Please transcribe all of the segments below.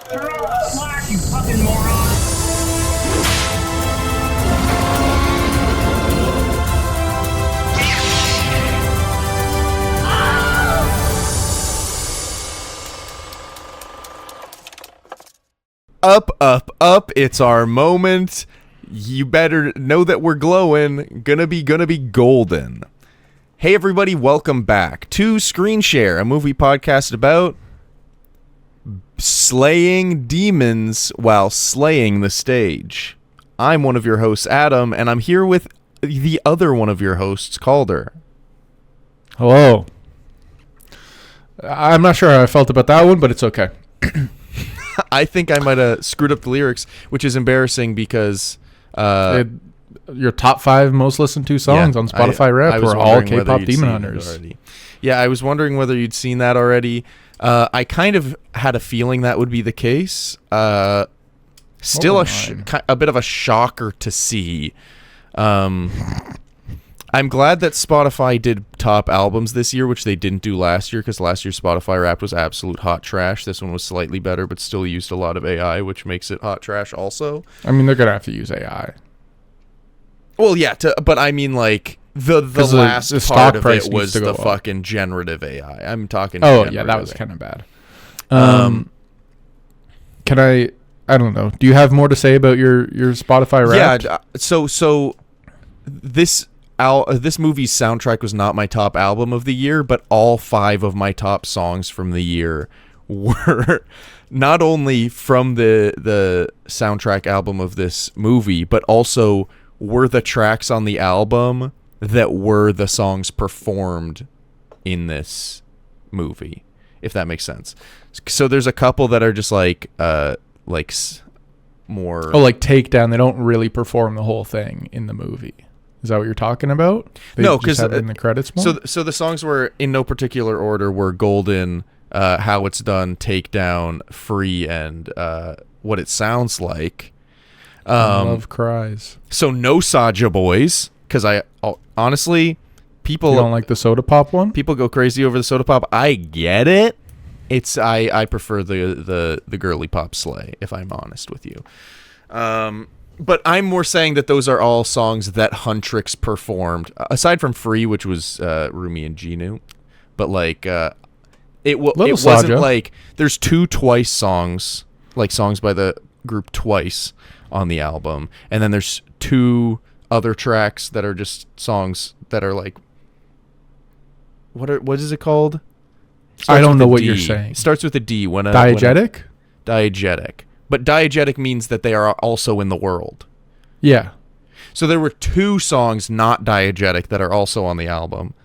Throw a slack, you fucking moron! Up, up, up. It's our moment. You better know that we're glowing. Gonna be golden. Hey everybody, welcome back to Screen Share, a movie podcast about slaying demons while slaying the stage. I'm one of your hosts, Adam, and I'm here with the other one of your hosts, Calder. Hello. I'm not sure how I felt about that one, but it's okay. I think I might have screwed up the lyrics, which is embarrassing because your top 5 most listened to songs on Spotify Rap were all Kpop Demon Hunters. Yeah, I was wondering whether you'd seen that already. I kind of had a feeling that would be the case. Still a bit of a shocker to see. I'm glad that Spotify did top albums this year, which they didn't do last year, because last year's Spotify Wrapped was absolute hot trash. This one was slightly better, but still used a lot of AI, which makes it hot trash also. I mean, they're going to have to use AI. Well, yeah, but I mean, like, the last part of it was the fucking generative AI. I'm talking yeah, that was kind of bad. Can I don't know. Do you have more to say about your Spotify Wrapped? Yeah, so this movie's soundtrack was not my top album of the year, but all 5 of my top songs from the year were not only from the soundtrack album of this movie, but also were the tracks on the album that were the songs performed in this movie, if that makes sense. So there's a couple that are just like more... Oh, like Takedown. They don't really perform the whole thing in the movie. Is that what you're talking about? No, because in the credits more? So the songs were in no particular order were Golden, How It's Done, Takedown, Free, and What It Sounds Like. Love Cries. So no Saja Boys, because honestly, people... You don't like the Soda Pop one? People go crazy over the Soda Pop. I get it. I prefer the girly pop slay, if I'm honest with you. But I'm more saying that those are all songs that Huntrix performed, aside from Free, which was Rumi and Genu. But like, it wasn't like there's 2 Twice songs, like songs by the group Twice on the album, and then there's 2 other tracks that are just songs that are like, what is it called? I don't know what you're saying. It starts with a D. Diegetic? Diegetic. But diegetic means that they are also in the world. Yeah. So there were 2 songs not diegetic that are also on the album.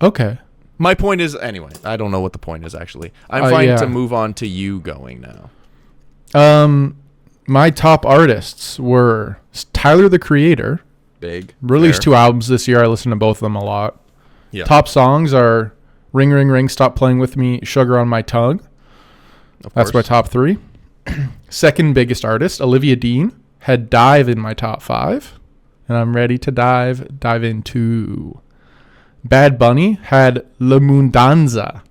Okay. My point is, anyway, I don't know what the point is, actually. I'm fine to move on to you going now. My top artists were Tyler, the Creator. Big. Released 2 albums this year. I listened to both of them a lot. Yeah. Top songs are Ring, Ring, Ring, Stop Playing With Me, Sugar on My Tongue. That's my top 3. Second biggest artist, Olivia Dean, had Dive in my top 5. And I'm ready to dive into. Bad Bunny had La Mundanza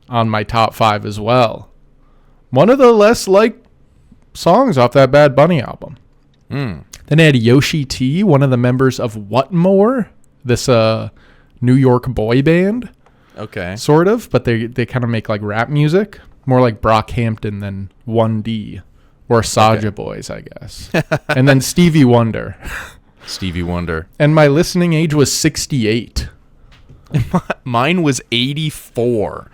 on my top 5 as well. One of the less liked songs off that Bad Bunny album. Then I had Yoshi T, one of the members of Whatmore, this New York boy band. Okay. Sort of, but they kind of make like rap music. More like Brockhampton than 1D or Saja Boys, I guess. And then Stevie Wonder. Stevie Wonder. And my listening age was 68. Mine was 84.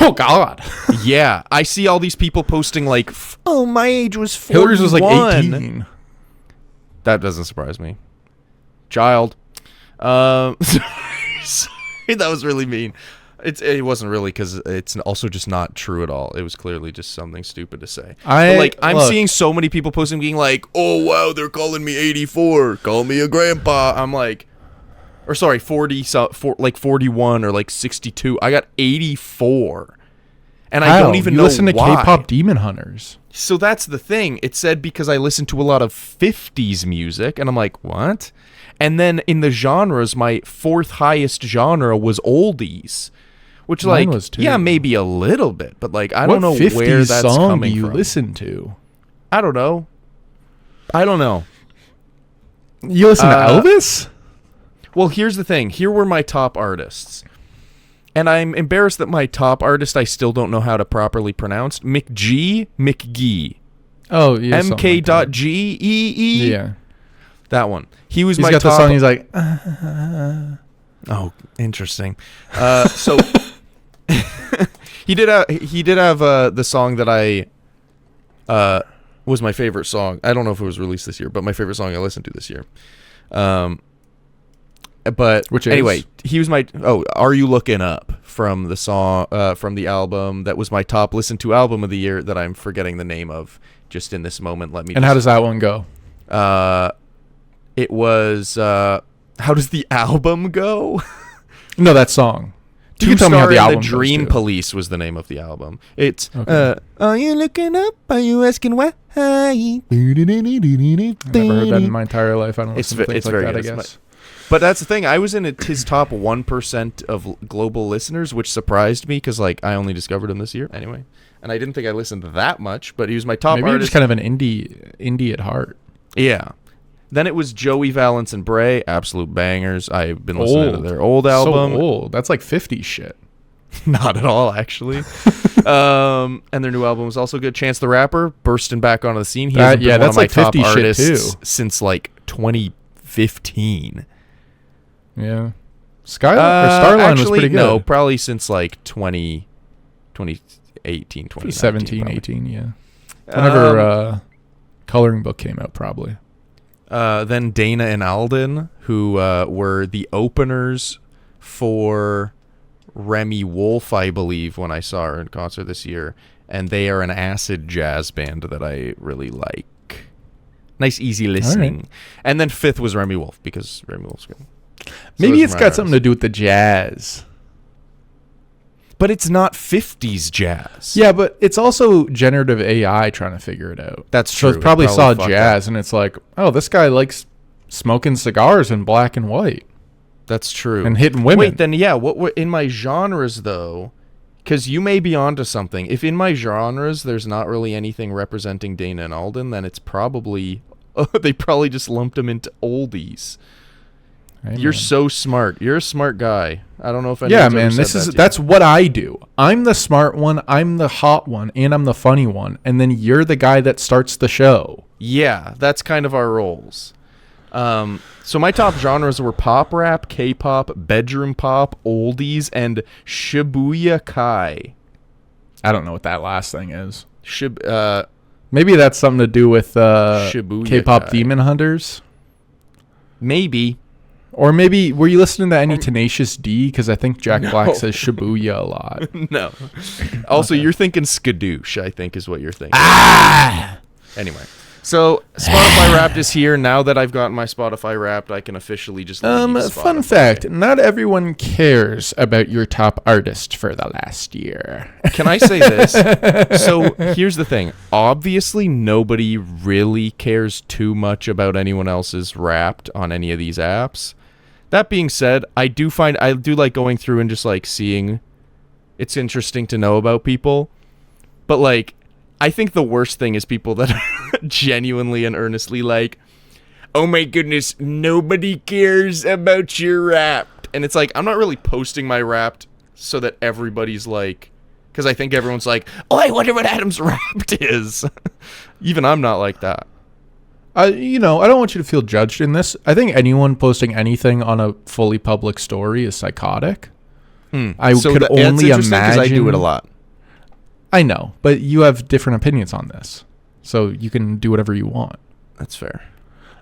Oh, God. Yeah. I see all these people posting like, oh, my age was 41. Hillary's was like 18. That doesn't surprise me. Child. Sorry, that was really mean. It wasn't really, because it's also just not true at all. It was clearly just something stupid to say. I'm seeing so many people posting being like, oh, wow, they're calling me 84. Call me a grandpa. I'm like, or sorry, 41 or like 62. I got 84. And I don't even know why. You listen to Kpop Demon Hunters. So that's the thing. It said because I listened to a lot of 50s music, and I'm like, what? And then in the genres, my 4th highest genre was oldies, Which, Mine like, was too. yeah, maybe a little bit, but like, I What don't know 50s where that's song coming do you from. listen to? I don't know. You listen to Elvis? Well, here's the thing. Here were my top artists. And I'm embarrassed that my top artist I still don't know how to properly pronounce. McGee. Oh, yeah. MK.GEE. Yeah. That one. He's got my top. the song. He's like, Oh, interesting. So he did have the song that I was my favorite song. I don't know if it was released this year, but my favorite song I listened to this year. But Which anyway, is? he was my Are You Looking Up from the song from the album that was my top listened to album of the year that I'm forgetting the name of just in this moment. And how does that one go? It was how does the album go? No, that song. You Two can tell me how Star the and album the goes, Dream too. Police was the name of the album. It's Okay. Are you looking up? Are you asking why? I've never heard that in my entire life. I don't listen to things it's like very that, I good. guess. But that's the thing. I was in his top 1% of global listeners, which surprised me because like I only discovered him this year anyway, and I didn't think I listened that much. But he was my top Maybe you're artist. just kind of an indie at heart. Yeah. Then it was Joey Valence and Bray, absolute bangers. I've been listening to their old album. So old. That's like 50s shit. Not at all, actually. And their new album was also good. Chance the Rapper bursting back onto the scene. He hasn't been one that's of my like top 50 shit artists too. since like 2015. Yeah. Starline actually, was pretty good. No, probably since like 2018, 2019. 17, probably. 18, yeah. Whenever Coloring Book came out, probably. Then Dana and Alden, who were the openers for Remy Wolf, I believe, when I saw her in concert this year. And they are an acid jazz band that I really like. Nice, easy listening. Right. And then fifth was Remy Wolf, because Remy Wolf's good. Maybe it's got something to do with the jazz. But it's not 50s jazz. Yeah, but it's also generative AI trying to figure it out. That's So true. it probably saw fucked jazz up. and it's like, oh, this guy likes smoking cigars in black and white That's true. and hitting women. Wait, then yeah, what in my genres though? Because you may be onto something. If in my genres there's not really anything representing Dana and Alden, then it's probably they probably just lumped them into oldies. Hey, You're man. so smart. You're a smart guy. I don't know if Yeah, anyone's man, ever said that to you. that's what I do. I'm the smart one, I'm the hot one, and I'm the funny one, and then you're the guy that starts the show. Yeah, that's kind of our roles. So my top genres were pop rap, K-pop, bedroom pop, oldies, and Shibuya Kai. I don't know what that last thing is. Shib Maybe that's something to do with Shibuya K-pop Kai. Demon Hunters. Maybe. Or maybe, were you listening to any Tenacious D? Because I think Jack No. Black says Shibuya a lot. No. Also, you're thinking skadoosh, I think is what you're thinking. Anyway. So, Spotify Wrapped is here. Now that I've gotten my Spotify Wrapped, I can officially just leave Fun Spotify. fact, not everyone cares about your top artist for the last year. Can I say this? So, here's the thing. Obviously, nobody really cares too much about anyone else's Wrapped on any of these apps. That being said, I do like going through and just like seeing. It's interesting to know about people. But like, I think the worst thing is people that are genuinely and earnestly like, oh my goodness, nobody cares about your Wrapped. And it's like, I'm not really posting my Wrapped so that everybody's like, because I think everyone's like, oh, I wonder what Adam's Wrapped is. Even I'm not like that. I don't want you to feel judged in this. I think anyone posting anything on a fully public story is psychotic. I could only imagine. I do it a lot. I know, but you have different opinions on this, so you can do whatever you want. That's fair.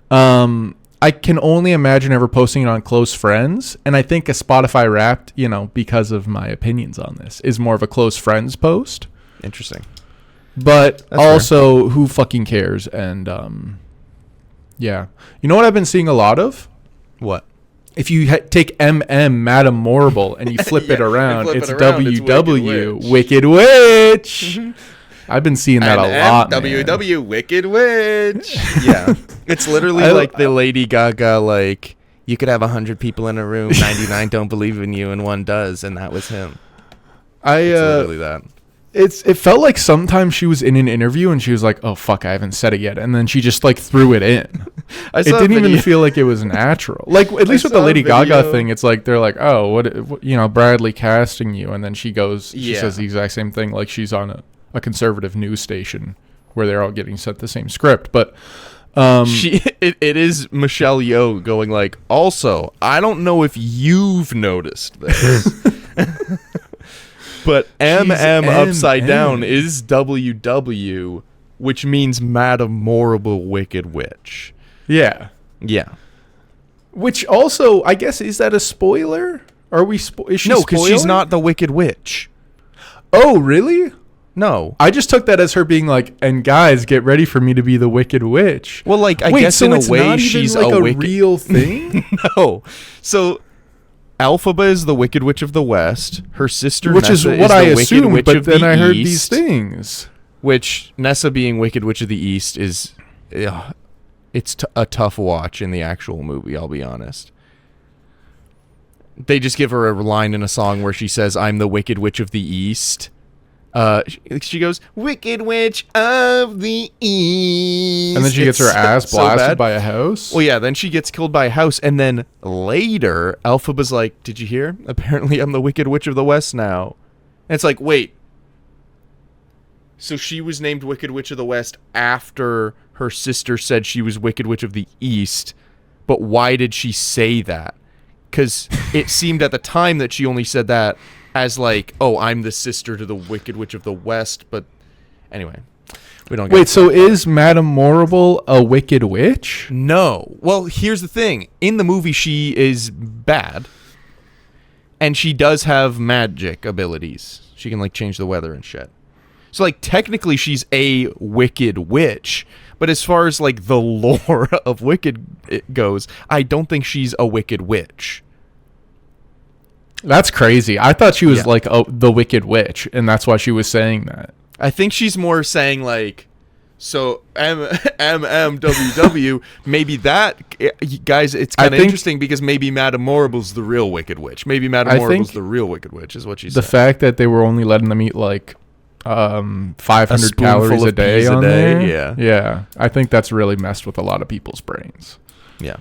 I can only imagine ever posting it on close friends, and I think a Spotify Wrapped, because of my opinions on this, is more of a close friends post. Interesting. But That's also, who fucking cares? And yeah, you know what I've been seeing a lot of? What? If you take Madam Morrible and you flip it around, flip it's it around, it's WW Wicked Witch. I've been seeing that a lot, man. WW Wicked Witch. Yeah. It's literally like the Lady Gaga, like, you could have 100 people in a room, 99 don't believe in you, and one does, and that was him. It's literally that. It felt like sometimes she was in an interview and she was like, "Oh fuck, I haven't said it yet," and then she just like threw it in. It didn't even feel like it was natural. Like at least with the Lady Gaga thing, it's like they're like, "Oh, what Bradley casting you," and then she says the exact same thing, like she's on a conservative news station where they're all getting sent the same script. But it is Michelle Yeoh going like, also, I don't know if you've noticed this. But MM upside down is WW, which means Madame Morrible Wicked Witch. Yeah. Yeah. Which also, I guess, is that a spoiler? Is she No, because she's spoiling? not the Wicked Witch. Oh, really? No. I just took that as her being like, and guys, get ready for me to be the Wicked Witch. Well, like, I guess so in a it's way not she's even like a a wicked... real thing? No. So... Elphaba is the Wicked Witch of the West. Her sister Which Nessa is what is I the Wicked assumed, Witch but of then the I heard East, these things. Which Nessa being Wicked Witch of the East is, it's a tough watch in the actual movie. I'll be honest. They just give her a line in a song where she says, "I'm the Wicked Witch of the East." She goes, "Wicked Witch of the East," And then she gets her ass blasted by a house. Well, yeah, then she gets killed by a house, and then later, Elphaba's like, "Did you hear? Apparently I'm the Wicked Witch of the West now." And it's like, wait. So she was named Wicked Witch of the West after her sister said she was Wicked Witch of the East, but why did she say that? Because it seemed at the time that she only said that as like, "Oh, I'm the sister to the Wicked Witch of the West," but anyway, we don't. Wait, so is Madame Morrible a Wicked Witch? No. Well, here's the thing: in the movie, she is bad, and she does have magic abilities. She can like change the weather and shit. So like technically, she's a Wicked Witch, but as far as like the lore of Wicked goes, I don't think she's a Wicked Witch. That's crazy. I thought she was like the Wicked Witch, and that's why she was saying that. I think she's more saying like, so MMWW, maybe that, guys, it's kind of interesting because maybe Madame Morrible's the real Wicked Witch. Maybe Madame Morrible's the real Wicked Witch is what she said. The fact that they were only letting them eat like 500 calories a day on there. Yeah. I think that's really messed with a lot of people's brains. Yeah.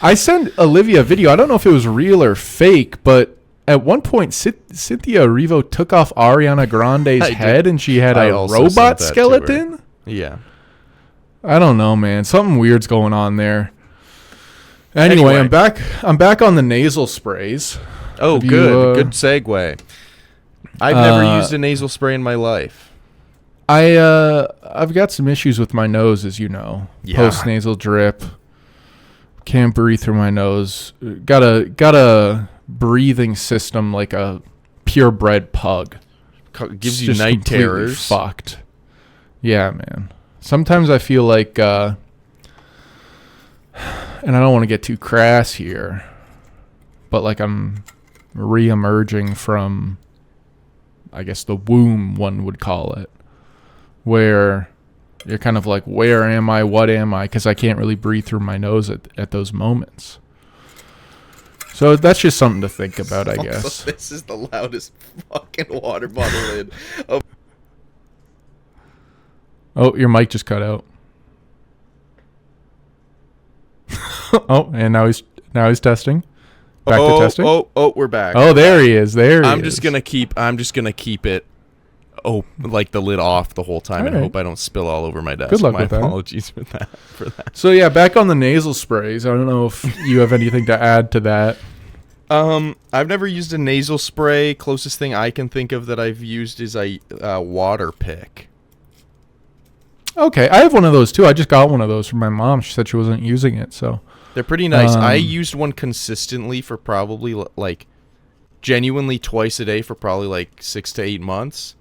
I sent Olivia a video. I don't know if it was real or fake, but at one point, Cynthia Erivo took off Ariana Grande's head, and she had a robot skeleton. Yeah. I don't know, man. Something weird's going on there. Anyway, I'm back on the nasal sprays. Oh, good segue. I've never used a nasal spray in my life. I've got some issues with my nose, as you know. Yeah. Post nasal drip. Can't breathe through my nose. Got a breathing system like a purebred pug. Gives you night terrors. Fucked. Yeah, man. Sometimes I feel like, and I don't want to get too crass here, but like I'm re-emerging from, I guess, the womb, one would call it, where you're kind of like, where am I? What am I? Because I can't really breathe through my nose at those moments. So that's just something to think about, I guess. This is the loudest fucking water bottle lid. Oh, your mic just cut out. Oh, and now he's testing. Back to testing. Oh, we're back. Oh, there he is. I'm just gonna keep it. Oh, like the lid off the whole time, and hope I don't spill all over my desk. Good luck my with that. apologies for that. So yeah, back on the nasal sprays. I don't know if you have anything to add to that. I've never used a nasal spray. Closest thing I can think of that I've used is a water pick. Okay, I have one of those too. I just got one of those from my mom. She said she wasn't using it, so they're pretty nice. I used one consistently for probably like genuinely twice a day for probably like 6 to 8 months.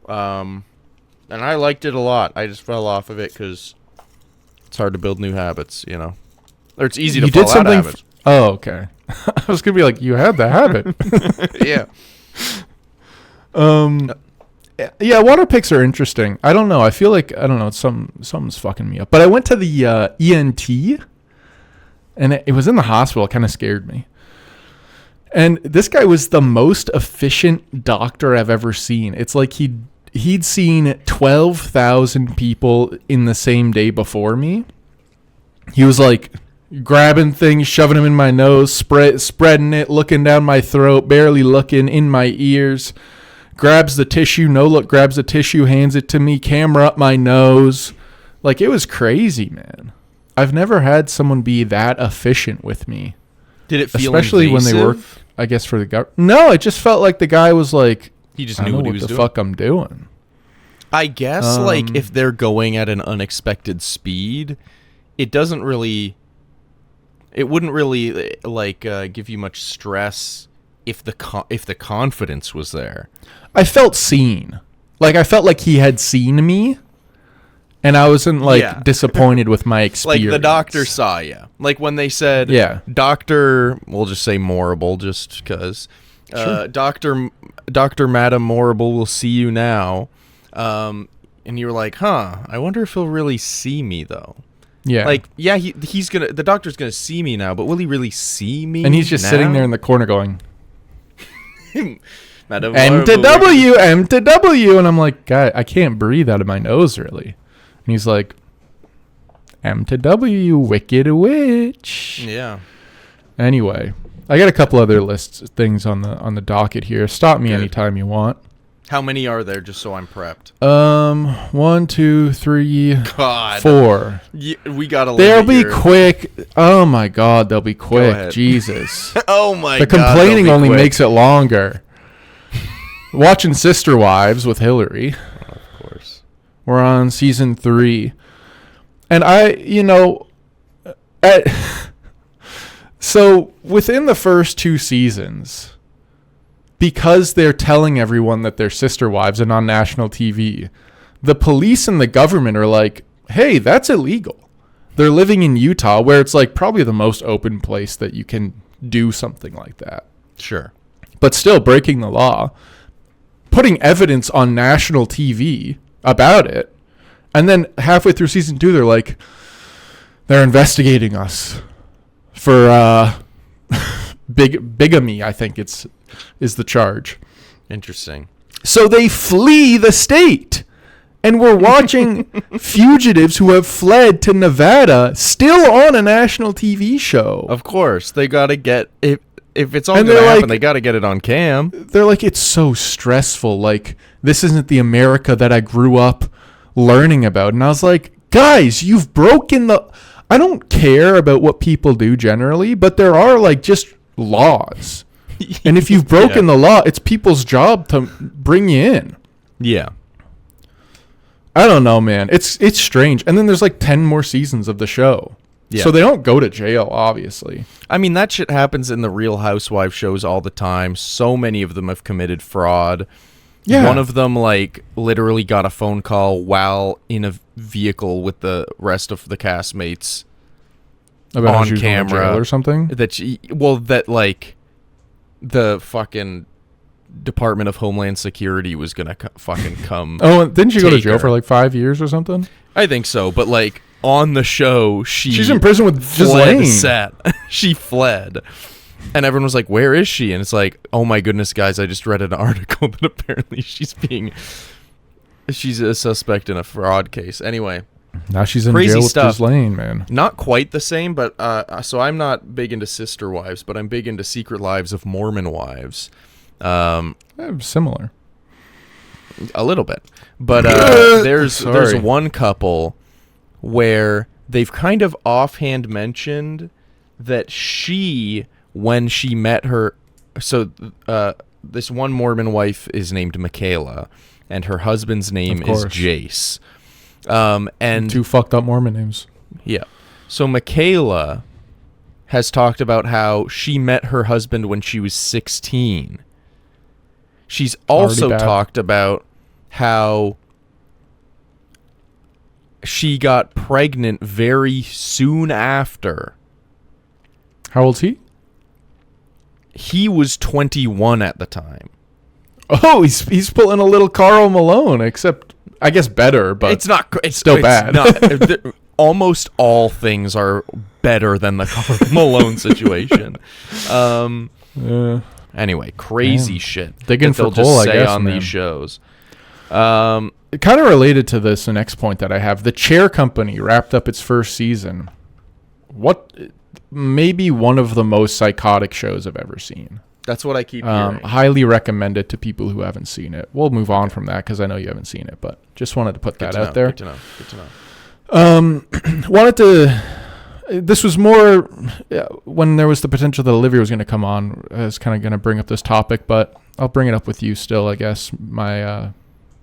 And I liked it a lot. I just fell off of it because it's hard to build new habits, you know, or it's easy to fall out of habits. Oh, okay. I was gonna be like, you had the habit. Yeah. Yeah, water picks are interesting. I don't know. I feel like something's fucking me up. But I went to the ENT, and it was in the hospital. It kind of scared me. And this guy was the most efficient doctor I've ever seen. It's like he'd seen 12,000 people in the same day before me. He was like grabbing things, shoving them in my nose, spreading it, looking down my throat, barely looking, in my ears. Grabs the tissue, no look, grabs the tissue, hands it to me, camera up my nose. Like, it was crazy, man. I've never had someone be that efficient with me. Did it feel especially invasive? When they work, I guess, for the government? No, it just felt like the guy was like, he just knew what he was doing. What the fuck I'm doing. I guess, like, if they're going at an unexpected speed, it wouldn't really, like, give you much stress if the confidence was there. I felt seen. Like, I felt like he had seen me, and I wasn't, like, disappointed with my experience. Like, the doctor saw you. Like, when they said, Dr. We'll just say Morrible, just because. Sure. Dr. Madam Morrible will see you now. And you were like, I wonder if he'll really see me, though. Yeah. Like, yeah, the doctor's gonna see me now, but will he really see me? And he's just sitting there in the corner going, Madam M to W, M to W. And I'm like, guy, I can't breathe out of my nose, really. And he's like, M to W, you wicked witch. Yeah. Anyway, I got a couple other things on the docket here. Stop me anytime you want. How many are there, just so I'm prepped? 1, 2, 3, 4. We gotta. They'll be quick. Oh my God, they'll be quick. Jesus. Oh my God. The complaining only makes it longer. Watching Sister Wives with Hillary. Oh, of course. We're on season 3, and so within the first 2 seasons, because they're telling everyone that they're sister wives and on national TV, the police and the government are like, hey, that's illegal. They're living in Utah, where it's like probably the most open place that you can do something like that. Sure. But still breaking the law, putting evidence on national TV about it. And then halfway through season 2, they're like, they're investigating us for bigamy, I think is the charge. Interesting. So they flee the state. And we're watching fugitives who have fled to Nevada still on a national TV show. Of course. They got to get... If it's all going to happen, they got to get it on cam. They're like, it's so stressful. Like, this isn't the America that I grew up learning about. And I was like, guys, you've broken the... I don't care about what people do generally, but there are, like, just laws. And if you've broken the law, it's people's job to bring you in. Yeah. I don't know, man. It's strange. And then there's like 10 more seasons of the show. Yeah. So they don't go to jail, obviously. I mean, that shit happens in the Real Housewives shows all the time. So many of them have committed fraud. Yeah. One of them, like, literally got a phone call while in a vehicle with the rest of the castmates about on camera or something. That like the fucking Department of Homeland Security was gonna fucking come. Oh, didn't she go to jail for like 5 years or something? I think so, but like on the show, she's in prison with Ghislaine. She fled. And everyone was like, where is she? And it's like, oh my goodness, guys, I just read an article that apparently she's a suspect in a fraud case. Anyway. Now she's in jail with Ghislaine, man. Not quite the same, but so I'm not big into Sister Wives, but I'm big into Secret Lives of Mormon Wives. Similar. A little bit. But there's one couple where they've kind of offhand mentioned that when she met her, so this one Mormon wife is named Michaela, and her husband's name is Jace. And 2 fucked up Mormon names. Yeah. So Michaela has talked about how she met her husband when she was 16. She's also talked about how she got pregnant very soon after. How old's he? He was 21 at the time. Oh, he's pulling a little Karl Malone, except I guess better, but it's still bad. Almost all things are better than the Karl Malone situation. Anyway, crazy Damn. shit Digging that they'll for coal, just I say guess, on man. these shows. Kind of related to this, the next point that I have. The Chair Company wrapped up its first season. Maybe one of the most psychotic shows I've ever seen. That's what I keep hearing. Highly recommend it to people who haven't seen it. We'll move on from that because I know you haven't seen it, but just wanted to put that out there. Good to know. Wanted to. This was more when there was the potential that Olivia was going to come on. I was kind of going to bring up this topic, but I'll bring it up with you still. I guess my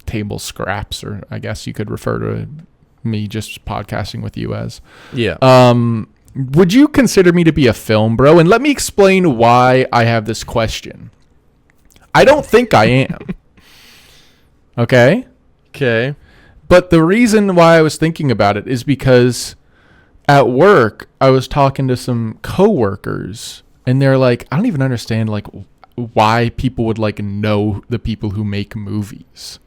table scraps, or I guess you could refer to me just podcasting with you as. Yeah. Would you consider me to be a film bro? And let me explain why I have this question. I don't think I am. Okay? Okay. But the reason why I was thinking about it is because at work, I was talking to some coworkers, and they're like, I don't even understand like why people would like know the people who make movies.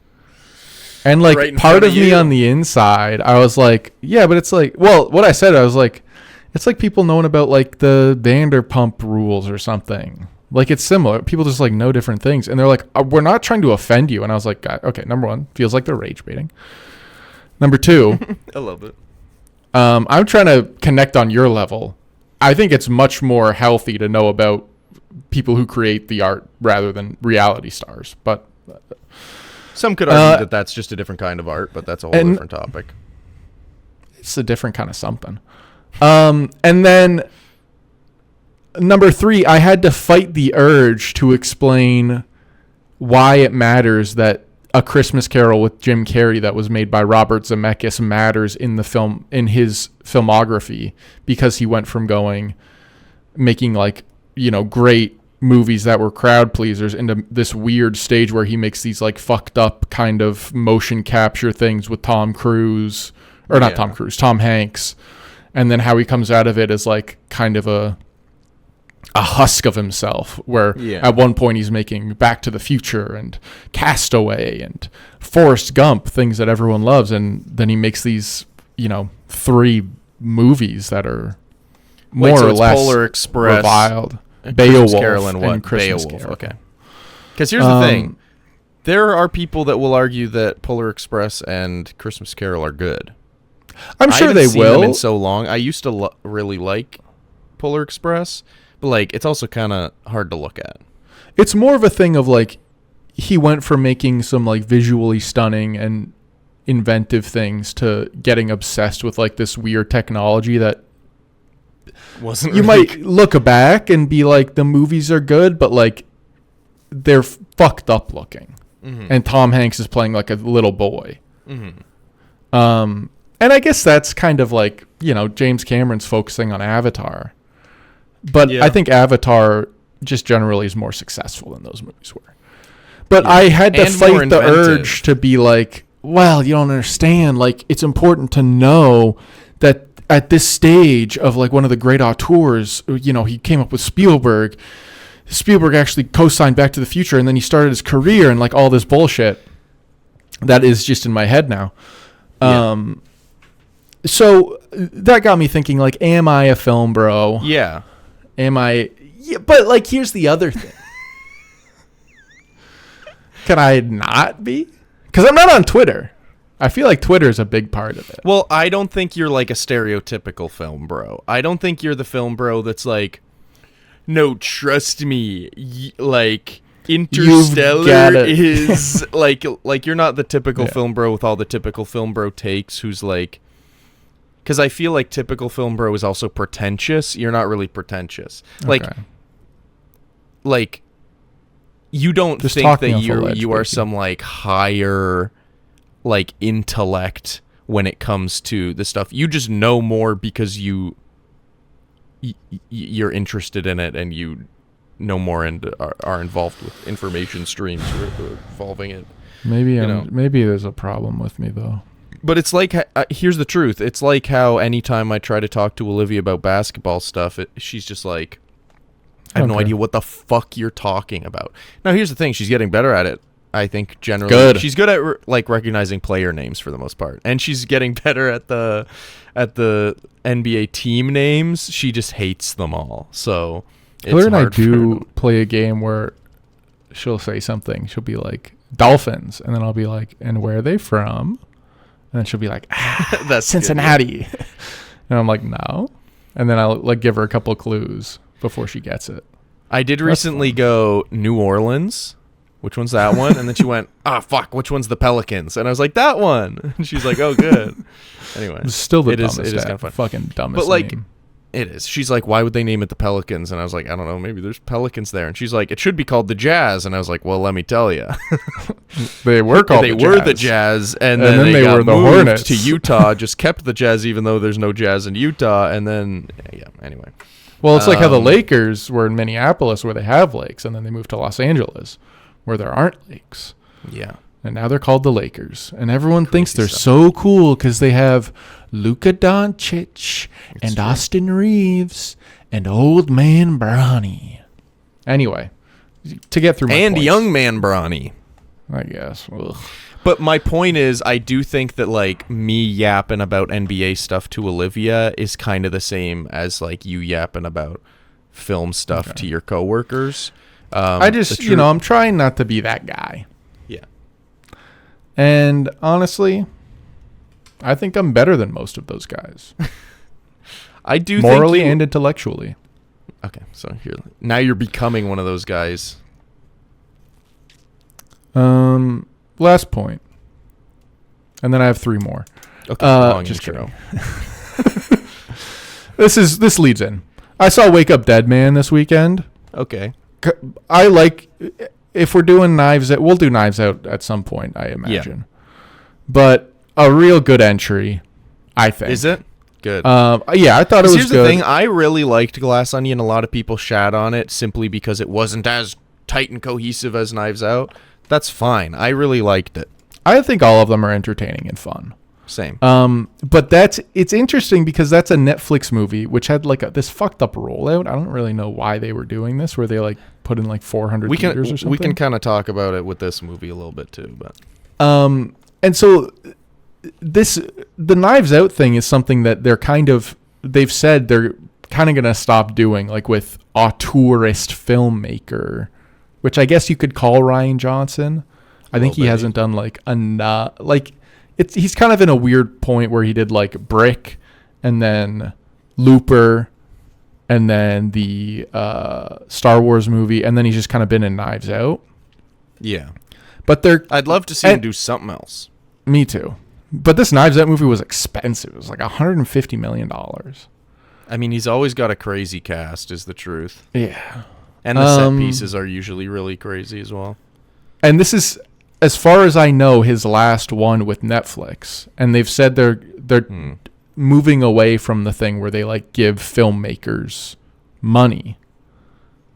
And like Right in part front of of me you. on the inside, I was like, yeah, but it's like, well, what I said, I was like, it's like people knowing about like the Vanderpump Rules or something. Like it's similar. People just like know different things, and they're like, we're not trying to offend you. And I was like, okay, number one, feels like they're rage baiting. Number two, I love it. I'm trying to connect on your level. I think it's much more healthy to know about people who create the art rather than reality stars. But Some could argue that that's just a different kind of art, but that's a whole different topic. it's a different kind of something. And then number three, I had to fight the urge to explain why it matters that A Christmas Carol with Jim Carrey that was made by Robert Zemeckis matters in the film, in his filmography, because he went from making like, great movies that were crowd pleasers into this weird stage where he makes these like fucked up kind of motion capture things with Tom Cruise, or not Tom Cruise, Tom Hanks. And then how he comes out of it as like kind of a husk of himself, where at one point he's making Back to the Future and Castaway and Forrest Gump, things that everyone loves, and then he makes these, 3 movies that are more or less Polar Express, reviled. Christmas Beowulf Carol, and what? and Christmas Beowulf. Carol. Okay. Because here's the thing: there are people that will argue that Polar Express and Christmas Carol are good. I'm sure I they haven't seen will. them in so long. I used to really like Polar Express, but like it's also kind of hard to look at. It's more of a thing of like he went from making some like visually stunning and inventive things to getting obsessed with like this weird technology that Wasn't you really might look back and be like, the movies are good, but like they're fucked up looking. Mhm. And Tom Hanks is playing like a little boy. Mhm. And I guess that's kind of like, James Cameron's focusing on Avatar. But Yeah. I think Avatar just generally is more successful than those movies were. But I had to And more fight the inventive. urge to be like, well, you don't understand. Like, it's important to know that at this stage of like one of the great auteurs, he came up with Spielberg. Spielberg actually co-signed Back to the Future, and then he started his career and like all this bullshit that is just in my head now. So that got me thinking, like, am I a film bro? Yeah. Am I? Yeah, but like, here's the other thing. Can I not be? Because I'm not on Twitter. I feel like Twitter is a big part of it. Well, I don't think you're like a stereotypical film bro. I don't think you're the film bro that's like, no, trust me, like Interstellar is like you're not the typical film bro with all the typical film bro takes who's like, because I feel like typical film bro is also pretentious. You're not really pretentious. Like you don't Just think that talking off a ledge, you are baby. some like higher like intellect when it comes to the stuff. You just know more because you're interested in it and you know more and are involved with information streams involving it. Maybe maybe there's a problem with me though. But it's like, here's the truth. It's like how anytime I try to talk to Olivia about basketball stuff, she's just like, I have no idea what the fuck you're talking about. Now, here's the thing. She's getting better at it, I think, generally. Good. She's good at, like, recognizing player names for the most part. And she's getting better at the NBA team names. She just hates them all. So Hillary and I hard for do them. play a game where she'll say something. She'll be like, dolphins. And then I'll be like, and where are they from? And then she'll be like, That's Cincinnati. Good, yeah. And I'm like, no. And then I'll like give her a couple clues before she gets it. I did recently go New Orleans. Which one's that one? And then she went, fuck, which one's the Pelicans? And I was like, that one. And she's like, oh, good. Anyway. It's still the dumbest. It is kind of fun. Fucking dumbest But like, name. it is. She's like, why would they name it the Pelicans? And I was like, I don't know. Maybe there's pelicans there. And she's like, it should be called the Jazz. And I was like, well, let me tell you. They were called they were the Jazz. And then they got were the moved Hornets. to Utah, just kept the Jazz even though there's no Jazz in Utah. And then, yeah, anyway. Well, it's like how the Lakers were in Minneapolis where they have lakes, and then they moved to Los Angeles where there aren't lakes. Yeah. And now they're called the Lakers. And everyone thinks they're stuff. so cool because they have Luka Doncic and true. Austin Reeves and old man Bronny. Anyway, to get through my And points, young man Bronny. I guess. Ugh. But my point is, I do think that, like, me yapping about NBA stuff to Olivia is kind of the same as, like, you yapping about film stuff to your coworkers. I just, I'm trying not to be that guy. Yeah. And honestly, I think I'm better than most of those guys. I do Morally think and intellectually. Okay, so here. Now you're becoming one of those guys. Last point. And then I have 3 more. Okay, long just intro. kidding. This leads in. I saw Wake Up Dead Man this weekend. Okay. I like, if we're doing Knives Out, we'll do Knives Out at some point, I imagine. Yeah. But a real good entry, I think. Is it? Good. Yeah, I thought it was Here's good. the thing. I really liked Glass Onion. A lot of people shat on it simply because it wasn't as tight and cohesive as Knives Out. That's fine. I really liked it. I think all of them are entertaining and fun. Same. But it's interesting because that's a Netflix movie which had like this fucked up rollout. I don't really know why they were doing this, where they like put in like 400 theaters or something. We can kind of talk about it with this movie a little bit too, but and so the Knives Out thing is something that they've said they're kind of going to stop doing, like with auteurist filmmaker, which I guess you could call Rian Johnson. I think he hasn't done like enough, like he's kind of in a weird point where he did like Brick and then Looper and then the Star Wars movie, and then he's just kind of been in Knives Out. Yeah. But I'd love to see him do something else. Me too. But this Knives Out movie was expensive. It was like $150 million. I mean, he's always got a crazy cast, is the truth. Yeah. And the set pieces are usually really crazy as well. And this is, as far as I know, his last one with Netflix. And they've said they're moving away from the thing where they like give filmmakers money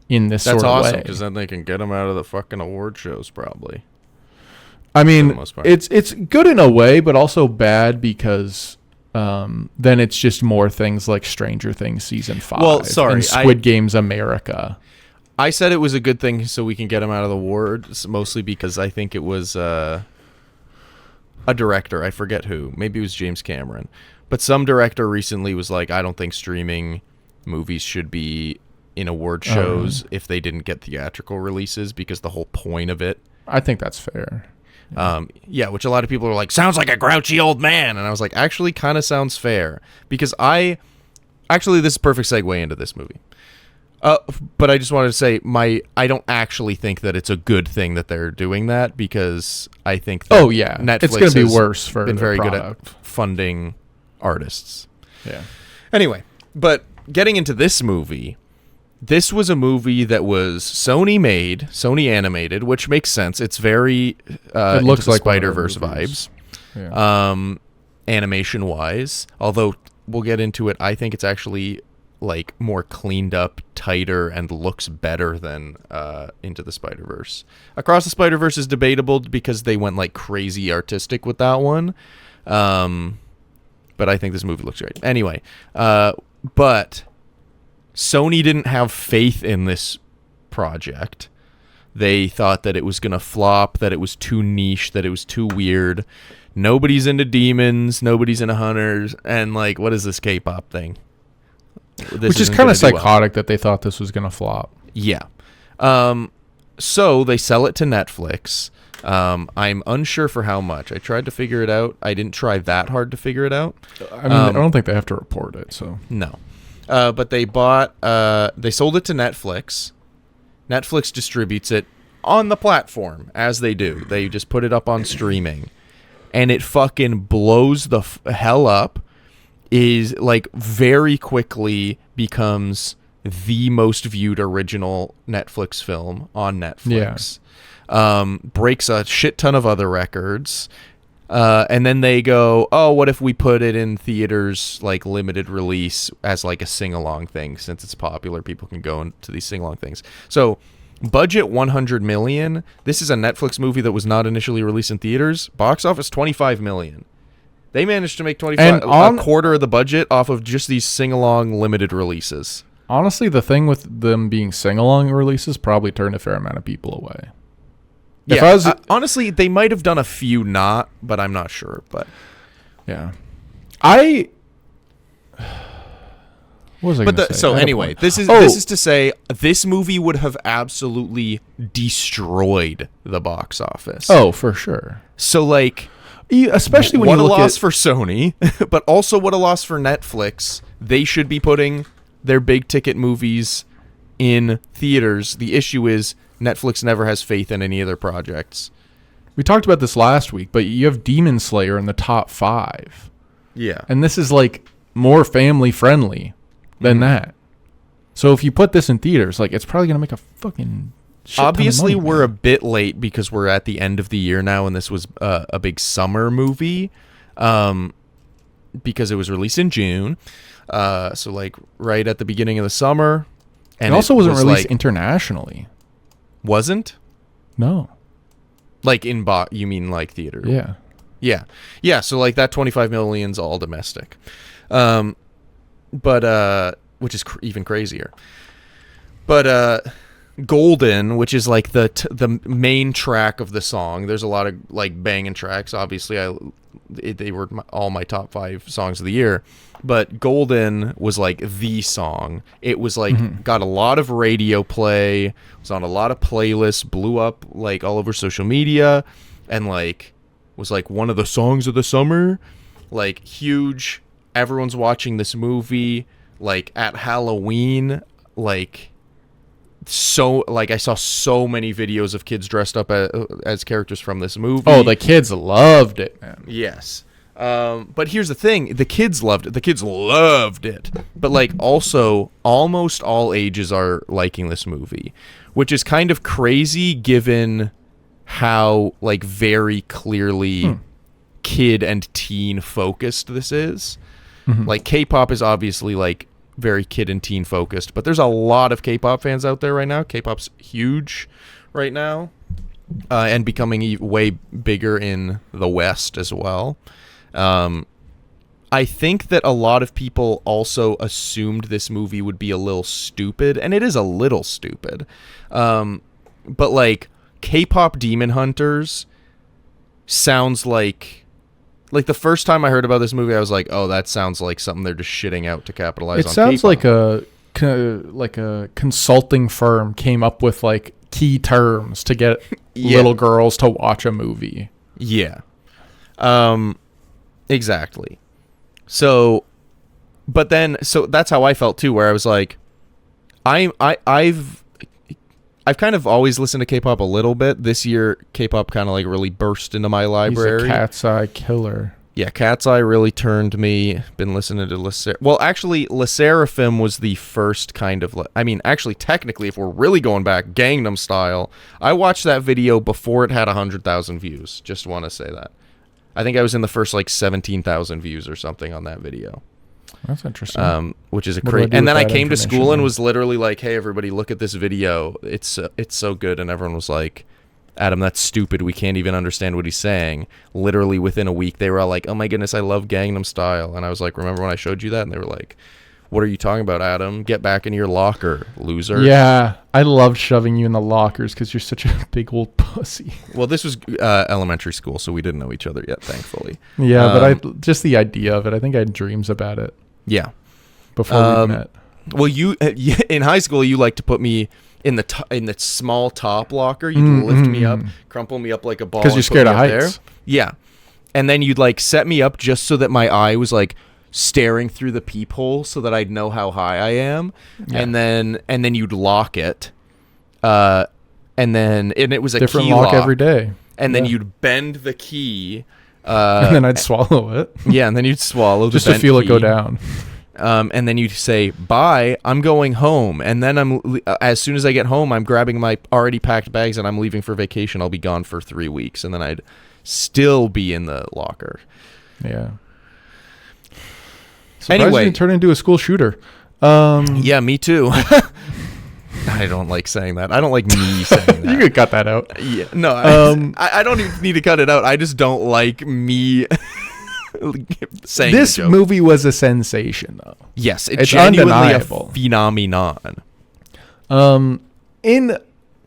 in this sort of way. That's awesome, because then they can get them out of the fucking award shows probably. I mean, it's good in a way, but also bad because then it's just more things like Stranger Things Season 5 and Squid Games America. I said it was a good thing so we can get him out of the awards, mostly because I think it was a director. I forget who. Maybe it was James Cameron. But some director recently was like, I don't think streaming movies should be in award shows if they didn't get theatrical releases, because the whole point of it. I think that's fair. Yeah, which a lot of people are like, sounds like a grouchy old man. And I was like, actually kind of sounds fair, because this is a perfect segue into this movie. But I just wanted to say I don't actually think that it's a good thing that they're doing that, because I think that Netflix it's going to be worse for been very product. good at funding artists. Yeah. Anyway, but getting into this movie, this was a movie that was Sony made, Sony animated, which makes sense. It's very it looks like Spider-Verse vibes, animation wise. Although we'll get into it, I think it's actually like more cleaned up, tighter, and looks better than Into the Spider-Verse. Across the Spider-Verse is debatable because they went like crazy artistic with that one. But I think this movie looks great. Anyway, but Sony didn't have faith in this project. They thought that it was going to flop, that it was too niche, that it was too weird. Nobody's into demons, nobody's into hunters, and like, what is this K-pop thing? this Which is isn't kind gonna of do well. psychotic that they thought this was going to flop. Yeah. So they sell it to Netflix. I'm unsure for how much. I tried to figure it out. I didn't try that hard to figure it out. I mean, I don't think they have to report it. So No. But they sold it to Netflix. Netflix distributes it on the platform, as they do. They just put it up on streaming. And it fucking blows the hell up. Is like very quickly becomes the most viewed original Netflix film on Netflix. Breaks a shit ton of other records. And then they go, oh, what if we put it in theaters, like limited release as like a sing-along thing? Since it's popular, people can go into these sing-along things. So budget $100 million. This is a Netflix movie that was not initially released in theaters. Box office $25 million. They managed to make 25, a quarter of the budget off of just these sing-along limited releases. honestly, the thing with them being sing-along releases probably turned a fair amount of people away. Yeah, honestly, they might have done a few not, but I'm not sure. But yeah, what was I going to say? So anyway, this is to say this movie would have absolutely destroyed the box office. Oh, for sure. So like, especially when what you a look loss at for Sony, but also what a loss for Netflix. They should be putting their big ticket movies in theaters. The issue is Netflix never has faith in any of their projects. we talked about this last week, but you have Demon Slayer in the top 5. Yeah. And this is like more family friendly than that. So if you put this in theaters, like it's probably going to make a fucking shit ton of Obviously, money, we're man. a bit late because we're at the end of the year now, and this was a big summer movie because it was released in June. So like right at the beginning of the summer. And it also wasn't released like, internationally. Wasn't? No. Like in you mean like theater? Yeah. Yeah. Yeah, so like that 25 million's all domestic. But which is even crazier. But Golden, which is like the main track of the song. There's a lot of like banging tracks. Obviously they were all my top 5 songs of the year. But Golden was like the song. It was like got a lot of radio play, was on a lot of playlists, blew up like all over social media, and like was like one of the songs of the summer. Like huge. Everyone's watching this movie like at Halloween. Like so like I saw so many videos of kids dressed up as characters from this movie. Oh, the kids loved it, man. Yes. But here's the thing. The kids loved it. The kids loved it. But, like, also, almost all ages are liking this movie, which is kind of crazy given how, like, very clearly kid and teen focused this is. Like, K-pop is obviously, like, very kid and teen focused, but there's a lot of K-pop fans out there right now. K-pop's huge right now and becoming way bigger in the West as well. I think that a lot of people also assumed this movie would be a little stupid, and it is a little stupid. But like Kpop Demon Hunters sounds like the first time I heard about this movie, I was like, oh, that sounds like something they're just shitting out to capitalize on. It sounds K-pop. like a consulting firm came up with like key terms to get little girls to watch a movie. Yeah. Exactly. So that's how I felt too, where I was like, I've kind of always listened to K-pop a little bit. This year, K-pop kind of like really burst into my library. He's a Cat's Eye killer. Yeah, Cat's Eye really turned me. Been listening to well, actually, Le Sserafim was the first kind of. I mean, actually, technically, if we're really going back, Gangnam Style. I watched that video before it had 100,000 views. Just want to say that. I think I was in the first like 17,000 views or something on that video. That's interesting. Which is a crazy. And then I came to school and was literally like, "Hey, everybody, look at this video. It's so good." And everyone was like, "Adam, that's stupid. We can't even understand what he's saying." Literally within a week, they were all like, "Oh my goodness, I love Gangnam Style." And I was like, "Remember when I showed you that?" And they were like, "What are you talking about, Adam? Get back in your locker, loser." Yeah, I loved shoving you in the lockers because you're such a big old pussy. Well, this was elementary school, so we didn't know each other yet, thankfully. Yeah, but just the idea of it, I think I had dreams about it. Yeah. Before we met. Well, you in high school, you like to put me in the small top locker. You'd lift me up, crumple me up like a ball. Because you're scared of heights. There. Yeah. And then you'd like set me up just so that my eye was like staring through the peephole so that I'd know how high I am. Yeah. And then you'd lock it. And it was a different key lock every day. And then you'd bend the key. And then I'd swallow it. Yeah, and then you'd swallow just to feel it go down. And then you'd say, "Bye, I'm going home." And then as soon as I get home, I'm grabbing my already packed bags and I'm leaving for vacation. I'll be gone for 3 weeks, and then I'd still be in the locker. Yeah. Anyway, you turn into a school shooter. Yeah, me too. I don't like saying that. I don't like me saying that. You could cut that out. Yeah, no, I don't even need to cut it out. I just don't like me saying this movie was a sensation, though. Yes, it's genuinely undeniable. A phenomenon. In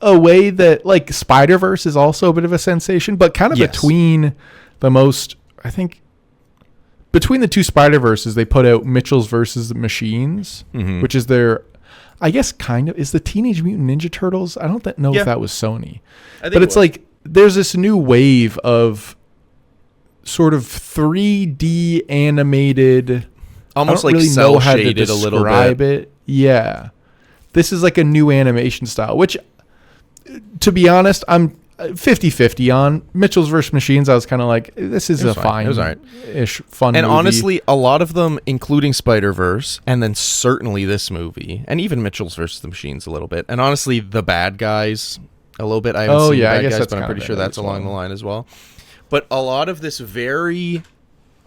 a way that, like, Spider-Verse is also a bit of a sensation, but kind of between the most, I think, between the two Spider-Verses, they put out Mitchell's versus the Machines, which is their, I guess, kind of, is the Teenage Mutant Ninja Turtles. I don't know if that was Sony. But it's like, there's this new wave of sort of 3D animated, almost like cell shaded a little bit. Yeah. This is like a new animation style, which, to be honest, I'm 50-50 on. Mitchell's vs. Machines, I was kind of like, this is a fine, ish fun and movie. Honestly, a lot of them, including Spider-Verse, and then certainly this movie, and even Mitchell's vs. the Machines a little bit, and honestly, The Bad Guys a little bit. I haven't seen Bad Guys, but I'm pretty sure that's along the line as well. But a lot of this very